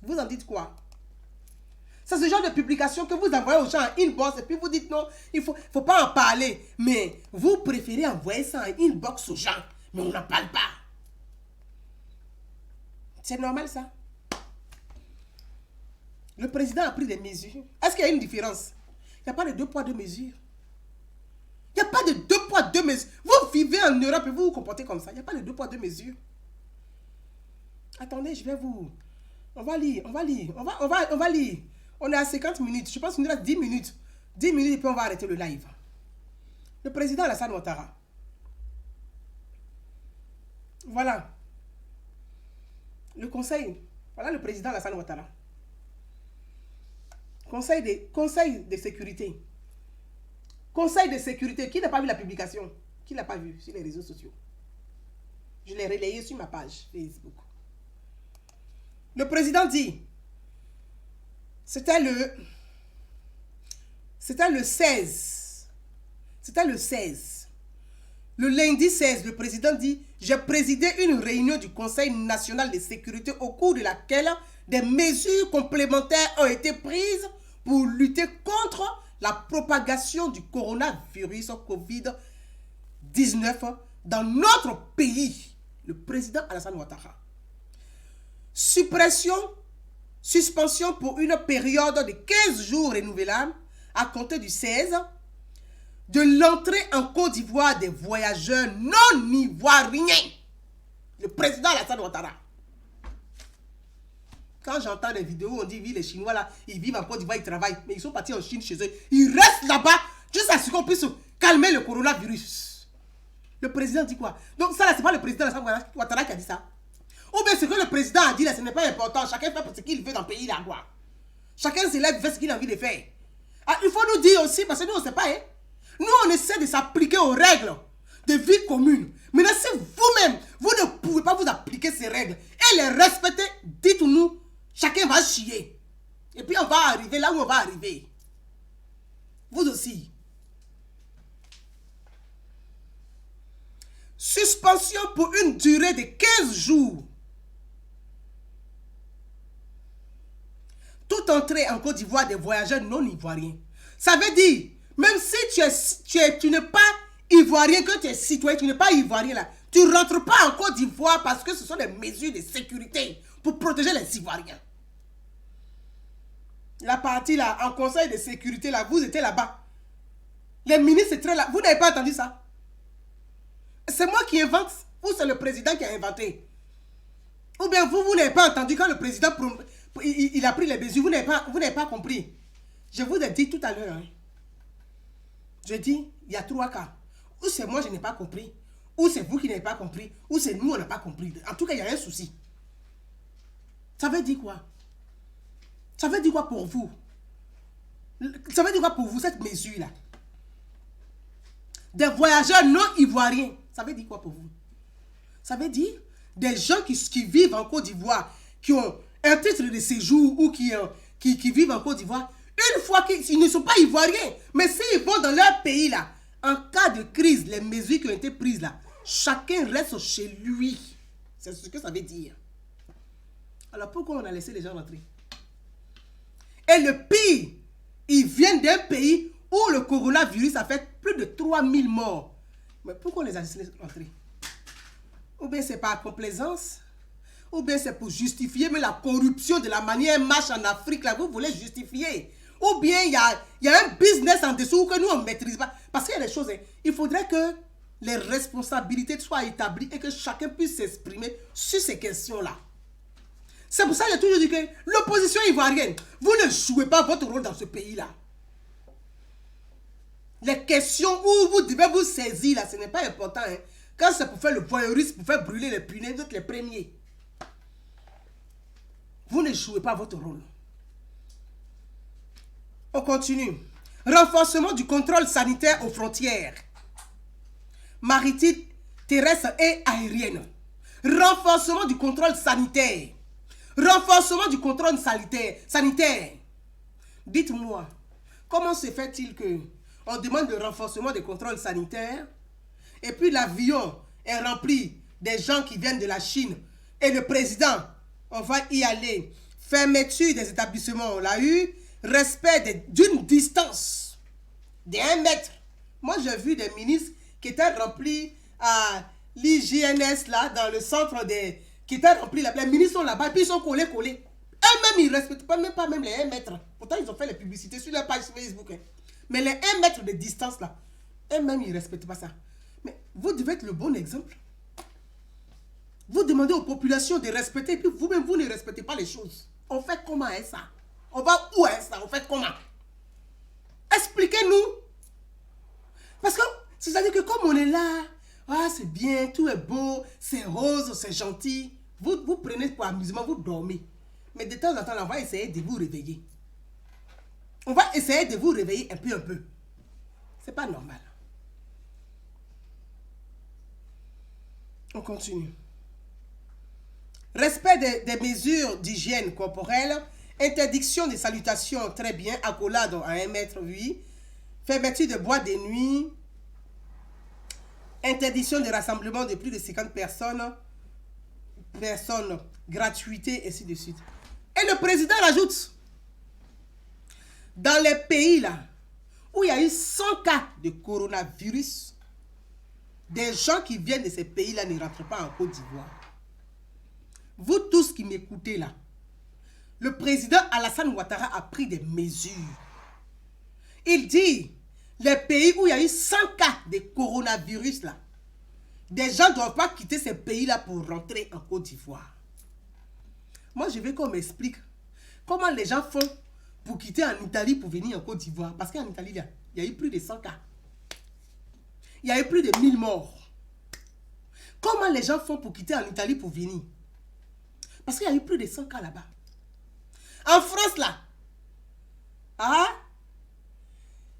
Speaker 1: Vous en dites quoi? C'est ce genre de publication que vous envoyez aux gens en inbox et puis vous dites non, il ne faut pas en parler. Mais vous préférez envoyer ça en inbox aux gens, mais on n'en parle pas. C'est normal ça? Le président a pris des mesures. Est-ce qu'il y a une différence? Il n'y a pas de 2 poids 2 mesures. Il n'y a pas de 2 poids 2 mesures. Vous vivez en Europe et vous vous comportez comme ça. Il n'y a pas de 2 poids 2 mesures. Attendez, je vais vous... On va lire. On va lire. On est à 50 minutes. Je pense qu'il nous reste 10 minutes. 10 minutes et puis on va arrêter le live. Le président Alassane Ouattara. Voilà. Le conseil. Voilà le président Alassane Ouattara. Conseil de sécurité. Conseil de sécurité. Qui n'a pas vu la publication? Qui n'a pas vu sur les réseaux sociaux? Je l'ai relayé sur ma page Facebook. Le président dit, c'était le 16. C'était le 16. Le lundi 16, le président dit, j'ai présidé une réunion du Conseil national de sécurité au cours de laquelle des mesures complémentaires ont été prises pour lutter contre la propagation du coronavirus COVID-19 dans notre pays. Le président Alassane Ouattara. Suspension pour une période de 15 jours renouvelable à compter du 16 de l'entrée en Côte d'Ivoire des voyageurs non ivoiriens. Le président Alassane Ouattara. Quand j'entends des vidéos, on dit, oui, les Chinois là, ils vivent en Côte d'Ivoire, ils travaillent. Mais ils sont partis en Chine chez eux. Ils restent là-bas jusqu'à ce qu'on puisse calmer le coronavirus. Le président dit quoi? Donc ça là, c'est pas le président Alassane Ouattara qui a dit ça. Ou bien ce que le président a dit là, ce n'est pas important. Chacun fait ce qu'il veut dans le pays là, quoi. Chacun se lève, fait ce qu'il a envie de faire. Ah, il faut nous dire aussi, parce que nous on ne sait pas, hein. Nous on essaie de s'appliquer aux règles de vie commune. Maintenant si vous-même, vous ne pouvez pas vous appliquer ces règles et les respecter, dites-nous. Chacun va chier. Et puis on va arriver là où on va arriver. Vous aussi. Suspension pour une durée de 15 jours. Toute entrée en Côte d'Ivoire des voyageurs non ivoiriens. Ça veut dire, même si tu n'es pas ivoirien, que tu es citoyen, tu n'es pas ivoirien là, tu ne rentres pas en Côte d'Ivoire parce que ce sont des mesures de sécurité pour protéger les Ivoiriens. La partie là, en conseil de sécurité là, vous étiez là-bas. Les ministres étaient là. Vous n'avez pas entendu ça? C'est moi qui invente ou c'est le président qui a inventé? Ou bien vous n'avez pas entendu quand le président il a pris les mesures, vous n'avez pas compris. Je vous ai dit tout à l'heure. Hein. Je dis, il y a 3 cas. Ou c'est moi je n'ai pas compris, ou c'est vous qui n'avez pas compris, ou c'est nous on n'a pas compris. En tout cas, il y a un souci. Ça veut dire quoi? Ça veut dire quoi pour vous? Ça veut dire quoi pour vous cette mesure-là? Des voyageurs non ivoiriens. Ça veut dire quoi pour vous? Ça veut dire des gens qui vivent en Côte d'Ivoire, qui ont un titre de séjour ou qui vivent en Côte d'Ivoire, une fois qu'ils ne sont pas ivoiriens, mais s'ils vont dans leur pays là, en cas de crise, les mesures qui ont été prises là, chacun reste chez lui. C'est ce que ça veut dire. Alors pourquoi on a laissé les gens rentrer? Et le pire, ils viennent d'un pays où le coronavirus a fait plus de 3000 morts. Mais pourquoi on les a laissés rentrer? Ou bien c'est par complaisance, ou bien c'est pour justifier, mais la corruption de la manière marche en Afrique, là, vous voulez justifier. Ou bien il y a un business en dessous que nous on ne maîtrise pas. Parce qu'il y a des choses, hein, il faudrait que les responsabilités soient établies et que chacun puisse s'exprimer sur ces questions-là. C'est pour ça que j'ai toujours dit que l'opposition ivoirienne, vous ne jouez pas votre rôle dans ce pays-là. Les questions où vous devez vous saisir, là, ce n'est pas important. Hein. Quand c'est pour faire le voyeurisme, pour faire brûler les punaises, vous êtes les premiers. Vous ne jouez pas votre rôle. On continue. Renforcement du contrôle sanitaire aux frontières maritimes, terrestres et aériennes. Renforcement du contrôle sanitaire. Renforcement du contrôle sanitaire. Dites-moi, comment se fait-il que on demande le renforcement des contrôles sanitaires et puis l'avion est rempli des gens qui viennent de la Chine et le président, on va y aller. Fermeture des établissements, on l'a eu. Respect d'une distance de 1 mètre. Moi, j'ai vu des ministres qui étaient remplis à l'IGNS, là, dans le centre des... qui étaient remplis là. Les ministres sont là-bas, puis ils sont collés. Eux-mêmes, ils ne respectent pas même les 1 mètre. Pourtant, ils ont fait les publicités sur leur page Facebook. Hein. Mais les 1 mètre de distance, là, eux-mêmes, ils ne respectent pas ça. Mais vous devez être le bon exemple. Vous demandez aux populations de respecter, et puis vous-même, vous ne respectez pas les choses. On fait comment est ça? On va où est ça? On fait comment? Expliquez-nous. Parce que, c'est-à-dire que comme on est là, ah, c'est bien, tout est beau, c'est rose, c'est gentil. Vous prenez pour amusement, vous dormez. Mais de temps en temps, on va essayer de vous réveiller. On va essayer de vous réveiller un peu. C'est pas normal. On continue. Respect des mesures d'hygiène corporelle, interdiction des salutations, très bien, accolade à 1 mètre, oui. Fermeture de boîtes de nuit, interdiction de rassemblement de plus de 50 personnes, gratuité, ainsi de suite. Et le président rajoute, dans les pays là, où il y a eu 100 cas de coronavirus, des gens qui viennent de ces pays-là ne rentrent pas en Côte d'Ivoire. Vous tous qui m'écoutez là, le président Alassane Ouattara a pris des mesures. Il dit, les pays où il y a eu 100 cas de coronavirus là, des gens ne doivent pas quitter ces pays-là pour rentrer en Côte d'Ivoire. Moi, je veux qu'on m'explique comment les gens font pour quitter en Italie pour venir en Côte d'Ivoire. Parce qu'en Italie, il y a eu plus de 100 cas. Il y a eu plus de 1000 morts. Comment les gens font pour quitter en Italie pour venir? Parce qu'il y a eu plus de 100 cas là-bas. En France, là,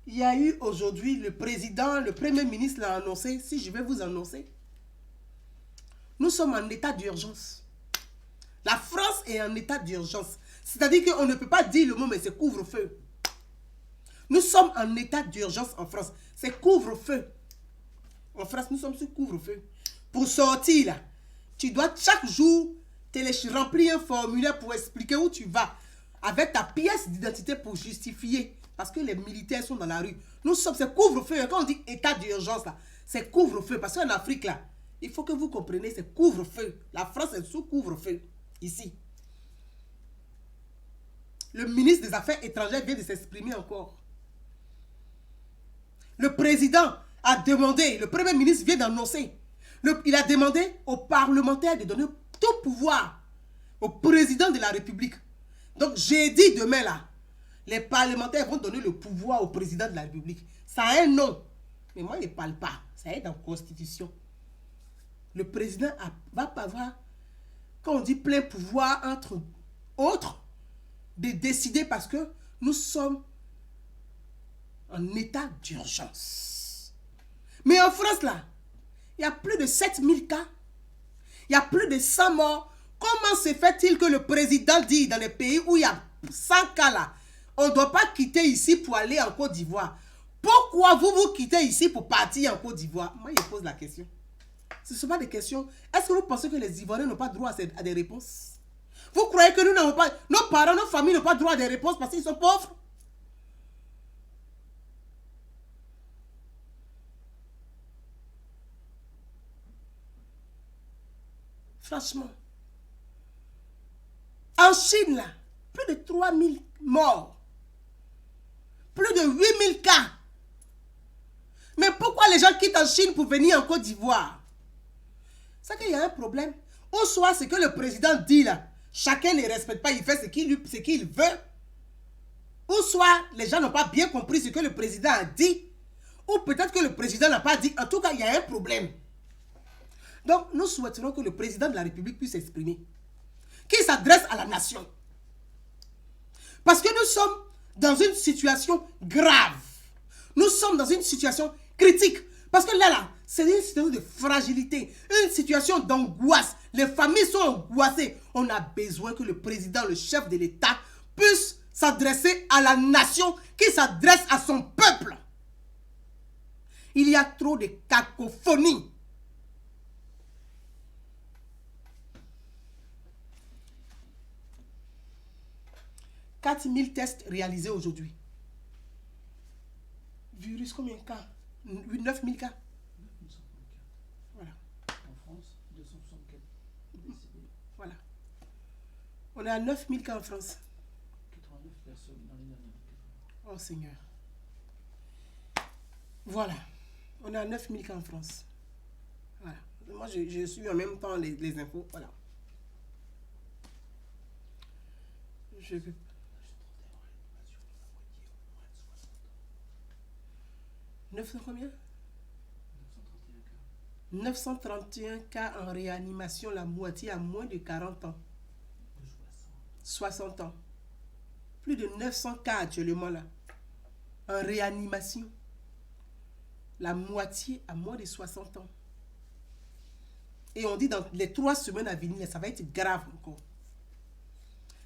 Speaker 1: il y a eu aujourd'hui le président, le premier ministre l'a annoncé, si je vais vous annoncer. Nous sommes en état d'urgence. La France est en état d'urgence. C'est-à-dire qu'on ne peut pas dire le mot, mais c'est couvre-feu. Nous sommes en état d'urgence en France. C'est couvre-feu. En France, nous sommes sur couvre-feu. Pour sortir, là, tu dois chaque jour remplir un formulaire pour expliquer où tu vas. Avec ta pièce d'identité pour justifier. Parce que les militaires sont dans la rue. Nous sommes, c'est couvre-feu. Quand on dit état d'urgence, là, c'est couvre-feu. Parce qu'en Afrique, là, il faut que vous compreniez, c'est couvre-feu. La France est sous couvre-feu. Ici. Le ministre des Affaires étrangères vient de s'exprimer encore. Le président a demandé, le premier ministre vient d'annoncer, il a demandé aux parlementaires de donner tout pouvoir au président de la République. Donc, j'ai dit demain là, les parlementaires vont donner le pouvoir au président de la République. Ça a un nom. Mais moi, je ne parle pas. Ça est dans la Constitution. Le président va pas avoir, quand on dit plein pouvoir, entre autres, de décider parce que nous sommes en état d'urgence. Mais en France, là, il y a plus de 7000 cas. Il y a plus de 100 morts. Comment se fait-il que le président dit dans les pays où il y a 100 cas là, on ne doit pas quitter ici pour aller en Côte d'Ivoire? Pourquoi vous quittez ici pour partir en Côte d'Ivoire? Moi, je pose la question. Ce ne sont pas des questions. Est-ce que vous pensez que les Ivoiriens n'ont pas droit à des réponses? Vous croyez que nous n'avons pas... Nos parents, nos familles n'ont pas droit à des réponses parce qu'ils sont pauvres? Franchement. En Chine, là, plus de 3000 morts. Plus de 8000 cas. Mais pourquoi les gens quittent en Chine pour venir en Côte d'Ivoire? C'est qu'il y a un problème. Ou soit ce que le président dit là, chacun ne respecte pas, il fait ce qu'il veut. Ou soit les gens n'ont pas bien compris ce que le président a dit. Ou peut-être que le président n'a pas dit. En tout cas, il y a un problème. Donc, nous souhaiterons que le président de la République puisse s'exprimer. Qu'il s'adresse à la nation. Parce que nous sommes dans une situation grave. Nous sommes dans une situation critique. Parce que là, c'est une situation de fragilité, une situation d'angoisse. Les familles sont angoissées. On a besoin que le président, le chef de l'État, puisse s'adresser à la nation qui s'adresse à son peuple. Il y a trop de cacophonie. « 4000 tests réalisés aujourd'hui. Virus, combien de cas? 9000 cas. Voilà.
Speaker 7: En France, 264 décédés.
Speaker 1: Voilà. On est à 9000 cas en France.
Speaker 7: 89 personnes dans les dernières.
Speaker 1: Oh Seigneur. Voilà. On est à 9000 cas en France. Voilà. Moi, je suis en même temps les infos. Voilà. Je peux. 900 combien? 931 cas en réanimation, la moitié à moins de 40 ans. 60 ans. Plus de 900 cas actuellement là. En réanimation. La moitié à moins de 60 ans. Et on dit dans les 3 semaines à venir, ça va être grave encore.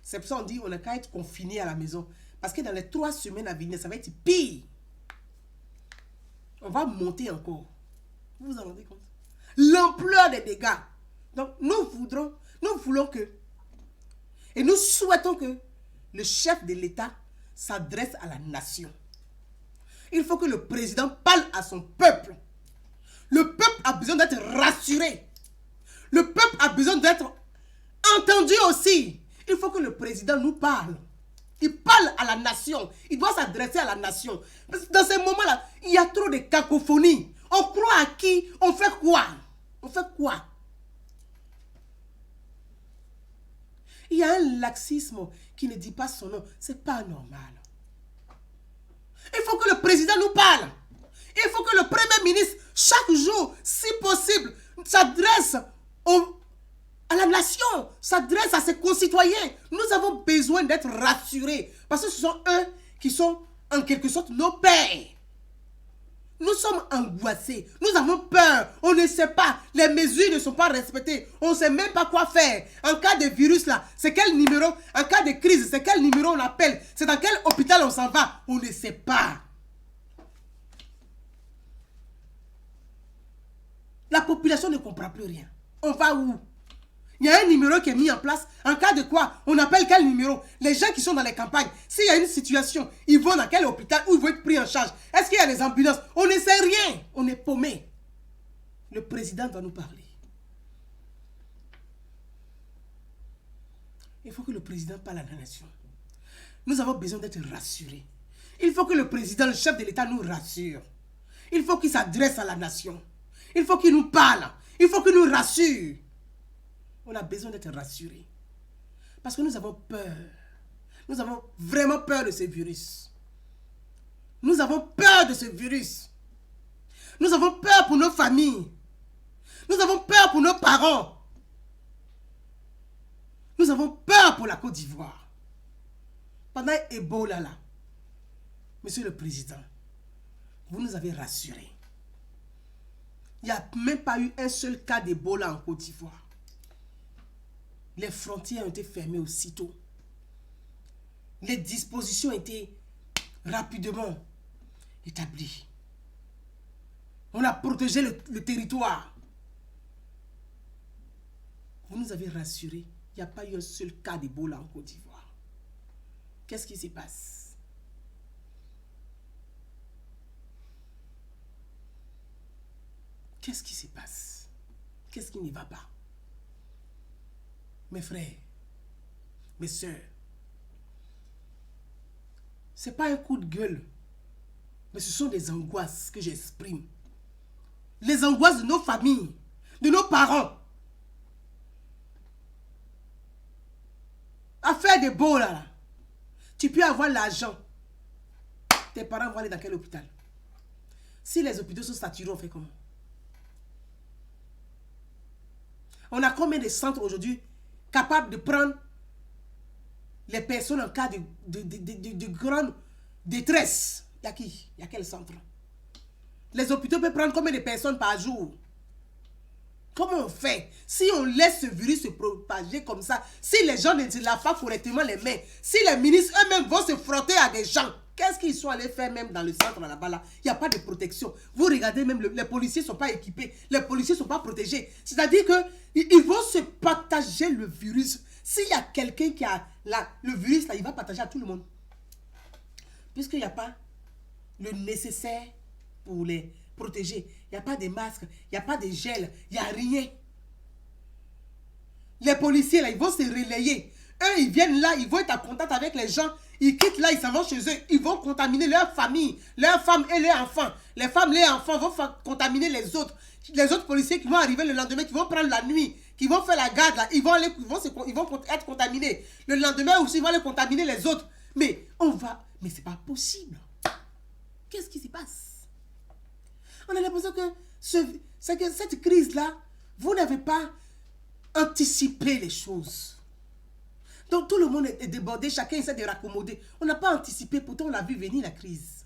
Speaker 1: C'est pour ça qu'on dit on n'a qu'à être confiné à la maison. Parce que dans les 3 semaines à venir, ça va être pire. On va monter encore. Vous vous en rendez compte? L'ampleur des dégâts. Donc nous voulons que, et nous souhaitons que le chef de l'État s'adresse à la nation. Il faut que le président parle à son peuple. Le peuple a besoin d'être rassuré. Le peuple a besoin d'être entendu aussi. Il faut que le président nous parle. Il parle à la nation. Il doit s'adresser à la nation. Dans ces moments-là, il y a trop de cacophonie. On croit à qui? On fait quoi? On fait quoi? Il y a un laxisme qui ne dit pas son nom. C'est pas normal. Il faut que le président nous parle. Il faut que le premier ministre, chaque jour, si possible, s'adresse à la nation, s'adresse à ses concitoyens. Nous avons besoin d'être rassurés. Parce que ce sont eux qui sont en quelque sorte nos pères. Nous sommes angoissés. Nous avons peur. On ne sait pas. Les mesures ne sont pas respectées. On ne sait même pas quoi faire. En cas de virus là, c'est quel numéro? En cas de crise, c'est quel numéro on appelle? C'est dans quel hôpital on s'en va? On ne sait pas. La population ne comprend plus rien. On va où? Il y a un numéro qui est mis en place. En cas de quoi? On appelle quel numéro? Les gens qui sont dans les campagnes, s'il y a une situation, ils vont dans quel hôpital où ils vont être pris en charge? Est-ce qu'il y a des ambulances? On ne sait rien. On est paumé. Le président doit nous parler. Il faut que le président parle à la nation. Nous avons besoin d'être rassurés. Il faut que le président, le chef de l'État nous rassure. Il faut qu'il s'adresse à la nation. Il faut qu'il nous parle. Il faut qu'il nous rassure. On a besoin d'être rassurés. Parce que nous avons peur. Nous avons vraiment peur de ce virus. Nous avons peur de ce virus. Nous avons peur pour nos familles. Nous avons peur pour nos parents. Nous avons peur pour la Côte d'Ivoire. Pendant Ebola là, Monsieur le Président, vous nous avez rassurés. Il n'y a même pas eu un seul cas d'Ebola en Côte d'Ivoire. Les frontières ont été fermées aussitôt. Les dispositions ont été rapidement établies. On a protégé le territoire. Vous nous avez rassurés. Il n'y a pas eu un seul cas d'Ebola en Côte d'Ivoire. Qu'est-ce qui se passe? Qu'est-ce qui se passe? Qu'est-ce qui ne va pas? Mes frères, mes sœurs, ce n'est pas un coup de gueule, mais ce sont des angoisses que j'exprime. Les angoisses de nos familles, de nos parents. Affaire de beau là, tu peux avoir l'argent. Tes parents vont aller dans quel hôpital? Si les hôpitaux sont saturés, on fait comment? On a combien de centres aujourd'hui capables de prendre les personnes en cas de grande détresse? Il y a qui? Il y a quel centre? Les hôpitaux peuvent prendre combien de personnes par jour? Comment on fait? Si on laisse ce virus se propager comme ça, si les gens ne se lavent pas correctement les mains, si les ministres eux-mêmes vont se frotter à des gens, qu'est-ce qu'ils sont allés faire même dans le centre là-bas là? Il n'y a pas de protection. Vous regardez même, les policiers ne sont pas équipés, les policiers ne sont pas protégés. C'est-à-dire qu'ils vont se partager le virus. S'il y a quelqu'un qui a le virus là, il va partager à tout le monde. Puisqu'il n'y a pas le nécessaire pour les protéger. Il n'y a pas de masques, il n'y a pas de gel, il n'y a rien. Les policiers, là, ils vont se relayer. Eux, ils viennent là, ils vont être en contact avec les gens. Ils quittent là, ils s'en vont chez eux. Ils vont contaminer leur famille, leurs femmes et leurs enfants. Les femmes, les enfants vont contaminer les autres. Les autres policiers qui vont arriver le lendemain, qui vont prendre la nuit, qui vont faire la garde, là, ils vont être contaminés. Le lendemain aussi, ils vont aller contaminer les autres. Mais mais c'est pas possible. Qu'est-ce qui se passe? On a l'impression que cette crise-là, vous n'avez pas anticipé les choses. Donc tout le monde est débordé, chacun essaie de raccommoder. On n'a pas anticipé, pourtant on l'a vu venir la crise.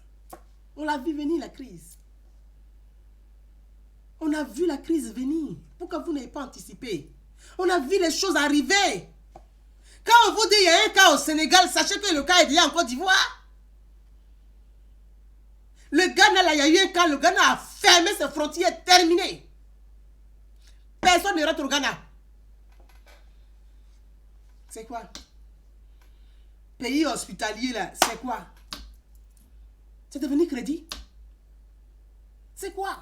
Speaker 1: On l'a vu venir la crise. On a vu la crise venir. Pourquoi vous n'avez pas anticipé? On a vu les choses arriver. Quand on vous dit qu'il y a un cas au Sénégal, sachez que le cas est déjà en Côte d'Ivoire. Le Ghana, là, il y a eu un cas, le Ghana a fermé ses frontières, terminé. Personne ne rentre au Ghana. C'est quoi? Pays hospitalier, là, c'est quoi? C'est devenu crédit? C'est quoi?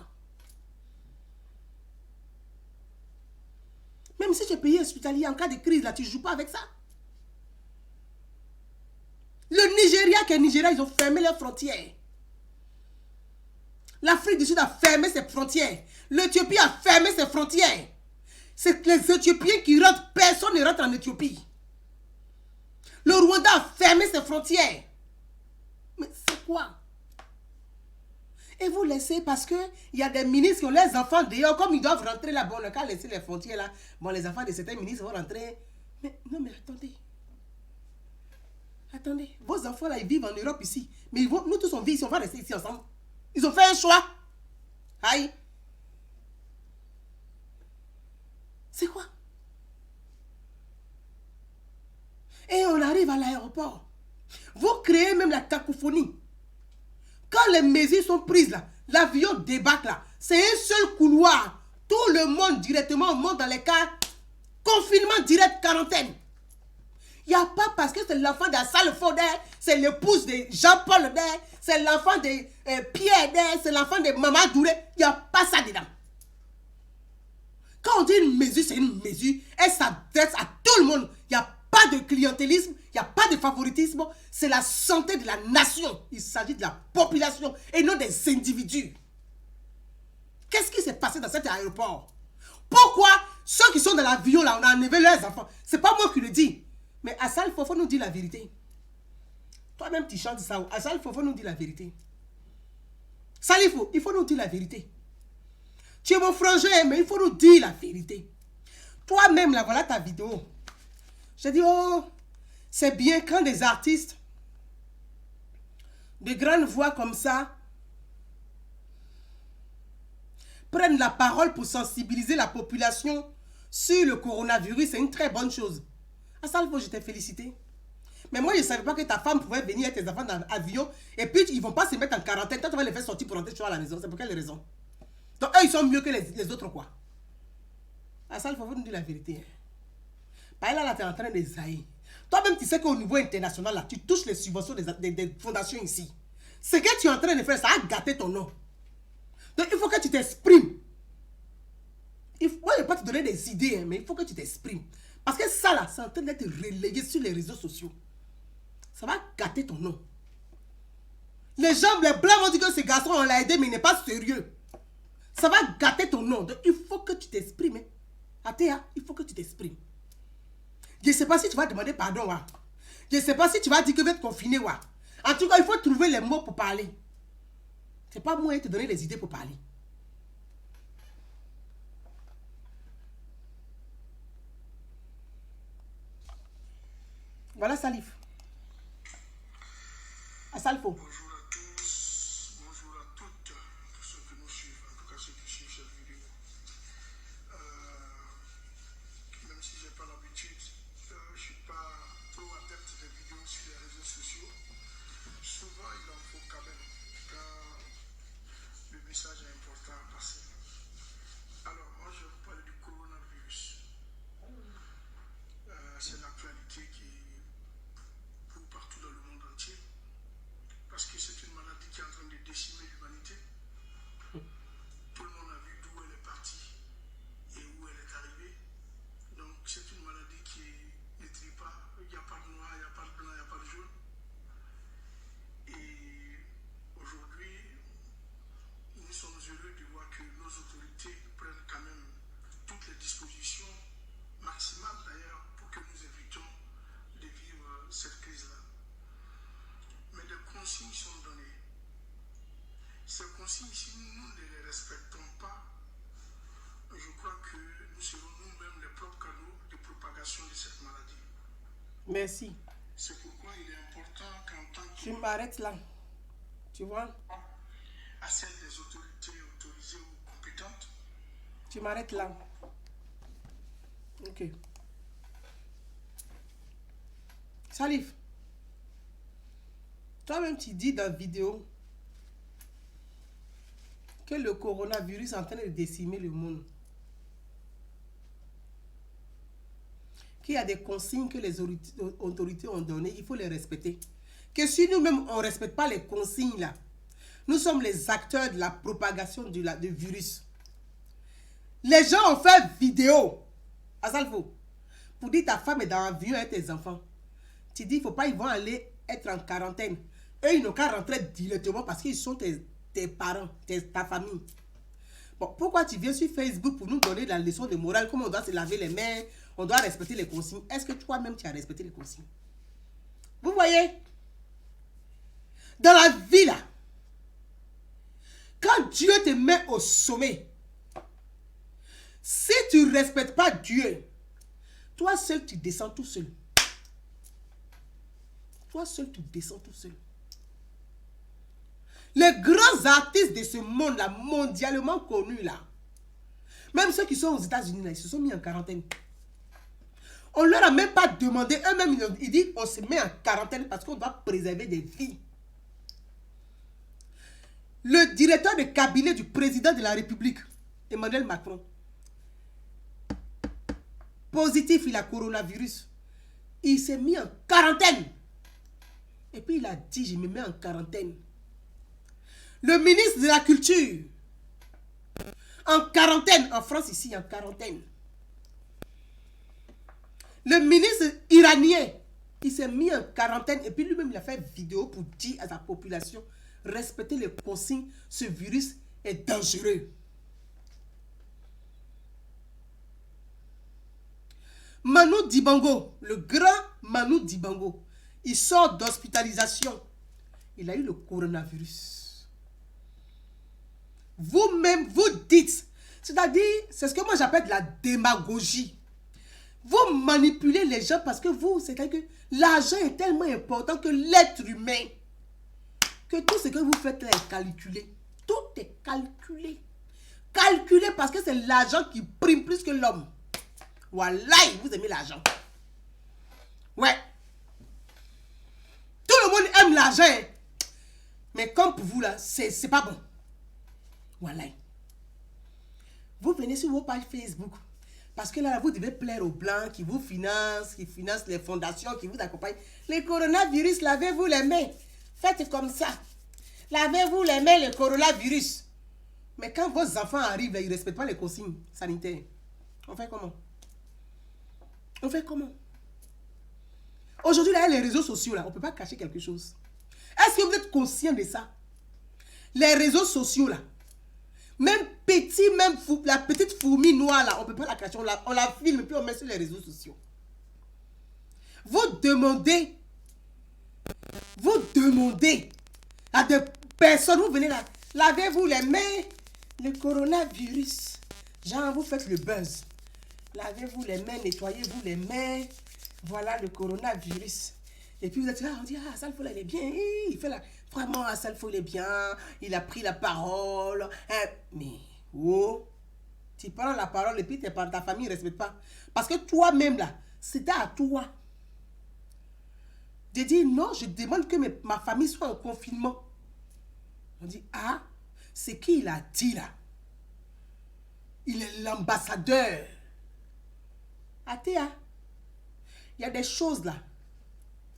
Speaker 1: Même si tu es pays hospitalier, en cas de crise, là, tu ne joues pas avec ça. Le Nigeria, qui est Nigeria, ils ont fermé leurs frontières. L'Afrique du Sud a fermé ses frontières. L'Éthiopie a fermé ses frontières. C'est les Éthiopiens qui rentrent. Personne ne rentre en Éthiopie. Le Rwanda a fermé ses frontières. Mais c'est quoi? Et vous laissez parce qu'il y a des ministres qui ont les enfants dehors. Comme ils doivent rentrer là-bas, on n'a qu'à laisser les frontières là. Bon, les enfants de certains ministres vont rentrer. Mais non, mais attendez. Attendez. Vos enfants là, ils vivent en Europe ici. Mais nous tous on vit ici, on va rester ici ensemble. Ils ont fait un choix. Aïe. C'est quoi? Et on arrive à l'aéroport. Vous créez même la cacophonie. Quand les mesures sont prises là, l'avion débarque là, c'est un seul couloir. Tout le monde directement monte dans les cas. Confinement direct, quarantaine. Il n'y a pas parce que c'est l'enfant d'Assal Fodé, c'est l'épouse de Jean-Paul Dé, c'est l'enfant de Pierre Dé, c'est l'enfant de Maman Douré. Il n'y a pas ça dedans. Quand on dit une mesure, c'est une mesure. Elle s'adresse à tout le monde. Il n'y a pas de clientélisme, il n'y a pas de favoritisme. C'est la santé de la nation. Il s'agit de la population et non des individus. Qu'est-ce qui s'est passé dans cet aéroport? Pourquoi ceux qui sont dans l'avion là, on a enlevé leurs enfants? C'est pas moi qui le dis. Mais Assal Fofo nous dit la vérité. Toi-même, tu chantes ça. Assal Fofo nous dit la vérité. Salifou, il faut nous dire la vérité. Tu es mon frangin, mais il faut nous dire la vérité. Toi-même, là, voilà ta vidéo. Je dis, oh, c'est bien quand des artistes de grandes voix comme ça prennent la parole pour sensibiliser la population sur le coronavirus. C'est une très bonne chose. Assal Fofo, je t'ai félicité. Mais moi, je ne savais pas que ta femme pouvait venir avec tes enfants dans l'avion et puis ils ne vont pas se mettre en quarantaine. Toi, tu vas les faire sortir pour rentrer chez toi à la maison. C'est pour quelle raison? Donc, eux, ils sont mieux que les autres, quoi. Assal Fofo nous dit la vérité. Par là, tu es en train de zaïr. Toi-même, tu sais qu'au niveau international, là, tu touches les subventions des fondations ici. Ce que tu es en train de faire, ça a gâté ton nom. Donc, il faut que tu t'exprimes. Moi, je ne vais pas te donner des idées, hein, mais il faut que tu t'exprimes. Parce que ça, là, c'est en train d'être relayé sur les réseaux sociaux. Ça va gâter ton nom. Les gens, les blancs vont dire que ce garçon, on l'a aidé, mais il n'est pas sérieux. Ça va gâter ton nom. Donc, il faut que tu t'exprimes. Hein. Athéa, il faut que tu t'exprimes. Je ne sais pas si tu vas demander pardon. Wa. Je ne sais pas si tu vas dire que tu vas te confiner. Wa. En tout cas, il faut trouver les mots pour parler. Ce n'est pas moi qui te donner les idées pour parler. Voilà Salif. Assalfo.
Speaker 5: Bonjour à tous, bonjour à toutes, tous ceux qui nous suivent, en tout cas ceux qui suivent cette vidéo. consignes sont données. Ces consignes, si nous ne les respectons pas, je crois que nous serons nous-mêmes les propres canaux de propagation de cette maladie.
Speaker 1: Merci.
Speaker 5: C'est pourquoi il est important qu'en tant
Speaker 1: Tu m'arrêtes là. Tu vois?
Speaker 5: à celle des autorités autorisées ou compétentes,
Speaker 1: Tu m'arrêtes là. Ok. Salif. Toi-même, tu dis dans la vidéo que le coronavirus est en train de décimer le monde. Qu'il y a des consignes que les autorités ont données, il faut les respecter. Que si nous-mêmes, on ne respecte pas les consignes là, nous sommes les acteurs de la propagation du virus. Les gens ont fait vidéo, Asalfo, pour dire ta femme est dans l'avion avec tes enfants. Tu dis, il ne faut pas, ils vont aller être en quarantaine. Eux, ils n'ont qu'à rentrer directement parce qu'ils sont tes parents, ta famille. Bon, pourquoi tu viens sur Facebook pour nous donner la leçon de morale, comment on doit se laver les mains, on doit respecter les consignes? Est-ce que toi-même, tu as respecté les consignes? Vous voyez? Dans la vie, là, quand Dieu te met au sommet, si tu ne respectes pas Dieu, toi seul, tu descends tout seul. Toi seul, tu descends tout seul. Les grands artistes de ce monde-là, mondialement connus, là, même ceux qui sont aux États-Unis, là, ils se sont mis en quarantaine. On ne leur a même pas demandé, eux-mêmes, ils disent on se met en quarantaine parce qu'on doit préserver des vies. Le directeur de cabinet du président de la République, Emmanuel Macron, positif, il a coronavirus. Il s'est mis en quarantaine. Et puis il a dit, je me mets en quarantaine. Le ministre de la Culture, en quarantaine, en France ici, en quarantaine. Le ministre iranien, il s'est mis en quarantaine et puis lui-même il a fait vidéo pour dire à sa population, respectez les consignes, ce virus est dangereux. Manu Dibango, le grand Manu Dibango, il sort d'hospitalisation. Il a eu le coronavirus. Vous-même, vous dites, c'est-à-dire, c'est ce que moi j'appelle de la démagogie. Vous manipulez les gens parce que vous, c'est-à-dire que l'argent est tellement important que l'être humain, que tout ce que vous faites là est calculé. Tout est calculé. Calculé parce que c'est l'argent qui prime plus que l'homme. Voilà, vous aimez l'argent. Ouais. Tout le monde aime l'argent. Hein. Mais comme pour vous là, c'est pas bon. Voilà. Vous venez sur vos pages Facebook. Parce que là, vous devez plaire aux blancs qui vous financent, qui financent les fondations, qui vous accompagnent. Les coronavirus, lavez-vous les mains. Faites comme ça. Lavez-vous les mains, le coronavirus. Mais quand vos enfants arrivent, là, ils ne respectent pas les consignes sanitaires. On fait comment? On fait comment? Aujourd'hui, là, les réseaux sociaux, là, on ne peut pas cacher quelque chose. Est-ce que vous êtes conscient de ça? Les réseaux sociaux, là, même petit, même la petite fourmi noire, là, on ne peut pas la cacher. On la filme, puis on met sur les réseaux sociaux. Vous demandez à des personnes, vous venez là, lavez-vous les mains, le coronavirus. Genre, vous faites le buzz. Lavez-vous les mains, nettoyez-vous les mains. Voilà le coronavirus. Et puis vous êtes là, on dit, ah, Salfo, il est bien. Il fait la... Vraiment, Salfo, il est bien. Il a pris la parole. Hein? Mais, oh, tu prends la parole et puis ta famille ne respecte pas. Parce que toi-même, là, c'était à toi de dire, non, je demande que ma famille soit en confinement. On dit, ah, c'est qui il a dit là? Il est l'ambassadeur. Athea, il y a des choses là,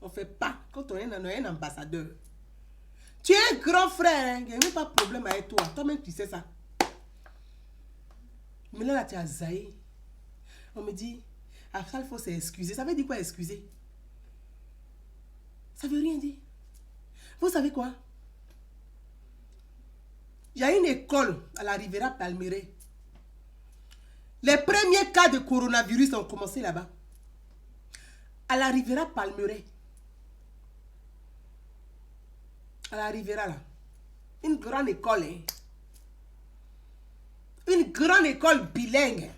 Speaker 1: on ne fait pas quand on est un ambassadeur. Tu es un grand frère, il n'y a même pas de problème avec toi. Toi-même, tu sais ça. Mais là, tu as zaï. On me dit, ah, ça, il faut s'excuser. Ça veut dire quoi, excuser? Ça veut rien dire. Vous savez quoi? Il y a une école à la Riviera Palmeraie. Les premiers cas de coronavirus ont commencé là-bas. À la Riviera Palmeraie. à la Riviera là. Une grande école. Hein. Une grande école bilingue.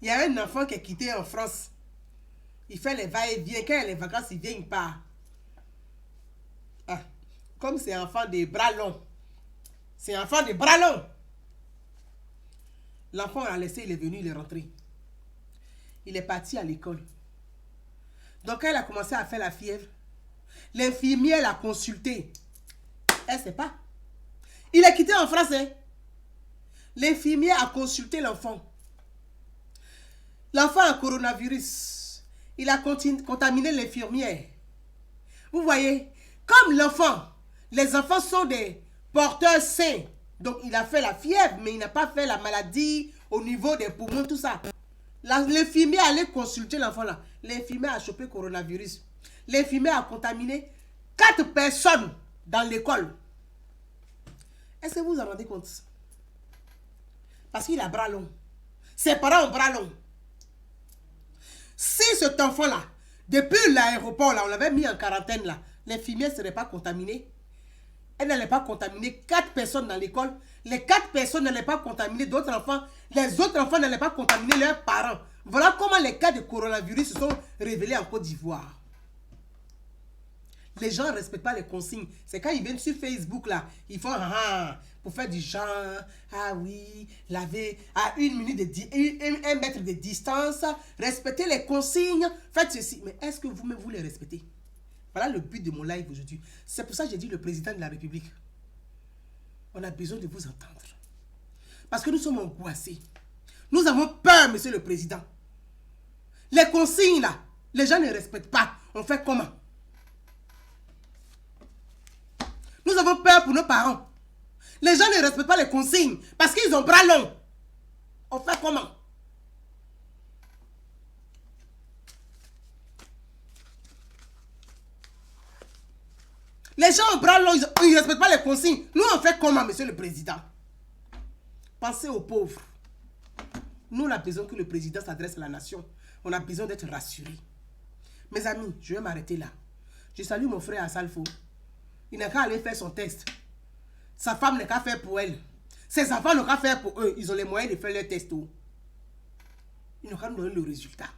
Speaker 1: Il y a un enfant qui est quitté en France. Il fait les va-et-vient. Quand il y a les vacances, il vient, il part. Ah, comme c'est enfant de bras longs. C'est enfant de bras longs. L'enfant l'a laissé, il est venu, il est rentré. Il est parti à l'école. Donc quand elle a commencé à faire la fièvre, l'infirmière l'a consulté. Elle ne sait pas. Il est quitté en France. Hein? L'infirmière a consulté l'enfant. L'enfant a un coronavirus. Il a contaminé l'infirmière. Vous voyez, comme l'enfant, les enfants sont des porteurs sains. Donc il a fait la fièvre, mais il n'a pas fait la maladie au niveau des poumons, tout ça. L'infirmière allait consulter l'enfant là. L'infirmière a chopé le coronavirus. L'infirmière a contaminé 4 personnes dans l'école. Est-ce que vous vous en rendez compte? Parce qu'il a bras long. Ses parents ont bras long. Si cet enfant-là, depuis l'aéroport, là, on l'avait mis en quarantaine, là, l'infirmière ne serait pas contaminée. Elle n'allait pas contaminer 4 personnes dans l'école. Les 4 personnes n'allaient pas contaminer d'autres enfants. Les autres enfants n'allaient pas contaminer leurs parents. Voilà comment les cas de coronavirus se sont révélés en Côte d'Ivoire. Les gens ne respectent pas les consignes. C'est quand ils viennent sur Facebook, là, ils font pour faire du genre, ah oui, laver à 1 mètre de distance, respectez les consignes, faites ceci. Mais est-ce que vous-même vous les respectez? Voilà le but de mon live aujourd'hui. C'est pour ça que j'ai dit le président de la République. On a besoin de vous entendre. Parce que nous sommes angoissés. Nous avons peur, monsieur le président. Les consignes, là, les gens ne respectent pas. On fait comment? Nous avons peur pour nos parents. Les gens ne respectent pas les consignes parce qu'ils ont bras longs. On fait comment? Les gens ont bras longs, ils ne respectent pas les consignes. Nous, on fait comment, monsieur le président? Pensez aux pauvres. Nous, on a besoin que le président s'adresse à la nation. On a besoin d'être rassurés. Mes amis, je vais m'arrêter là. Je salue mon frère Assalfo. Il n'a qu'à aller faire son test. Sa femme n'a qu'à faire pour elle. Ses enfants n'ont qu'à faire pour eux. Ils ont les moyens de faire leur test. Ils n'ont qu'à nous donner le résultat.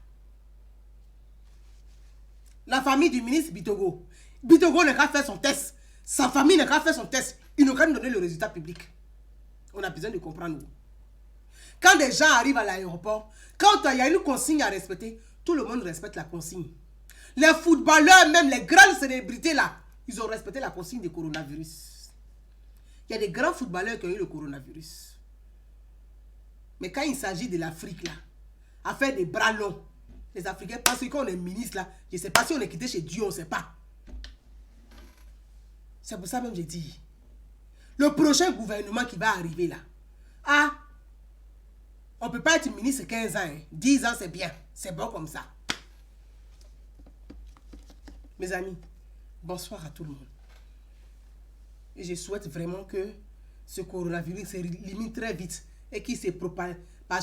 Speaker 1: La famille du ministre Bitogo. Bitogo n'a qu'à faire son test. Sa famille n'a qu'à faire son test. Ils n'ont qu'à nous donner le résultat public. On a besoin de comprendre. Quand des gens arrivent à l'aéroport, quand il y a une consigne à respecter, tout le monde respecte la consigne. Les footballeurs, même les grandes célébrités là, ils ont respecté la consigne du coronavirus. Il y a des grands footballeurs qui ont eu le coronavirus. Mais quand il s'agit de l'Afrique là, à faire des bras longs, les Africains pensent qu'on est ministre là, je ne sais pas si on est quitté chez Dieu, on ne sait pas. C'est pour ça même que j'ai dit, le prochain gouvernement qui va arriver là, on ne peut pas être ministre 15 ans, hein. 10 ans c'est bien, c'est bon comme ça. Mes amis, bonsoir à tout le monde. Et je souhaite vraiment que ce coronavirus se limite très vite et qu'il se propage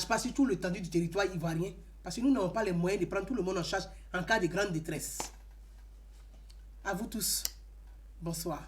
Speaker 1: pas sur tout l'étendue du territoire ivoirien. Parce que nous n'avons pas les moyens de prendre tout le monde en charge en cas de grande détresse. À vous tous, bonsoir.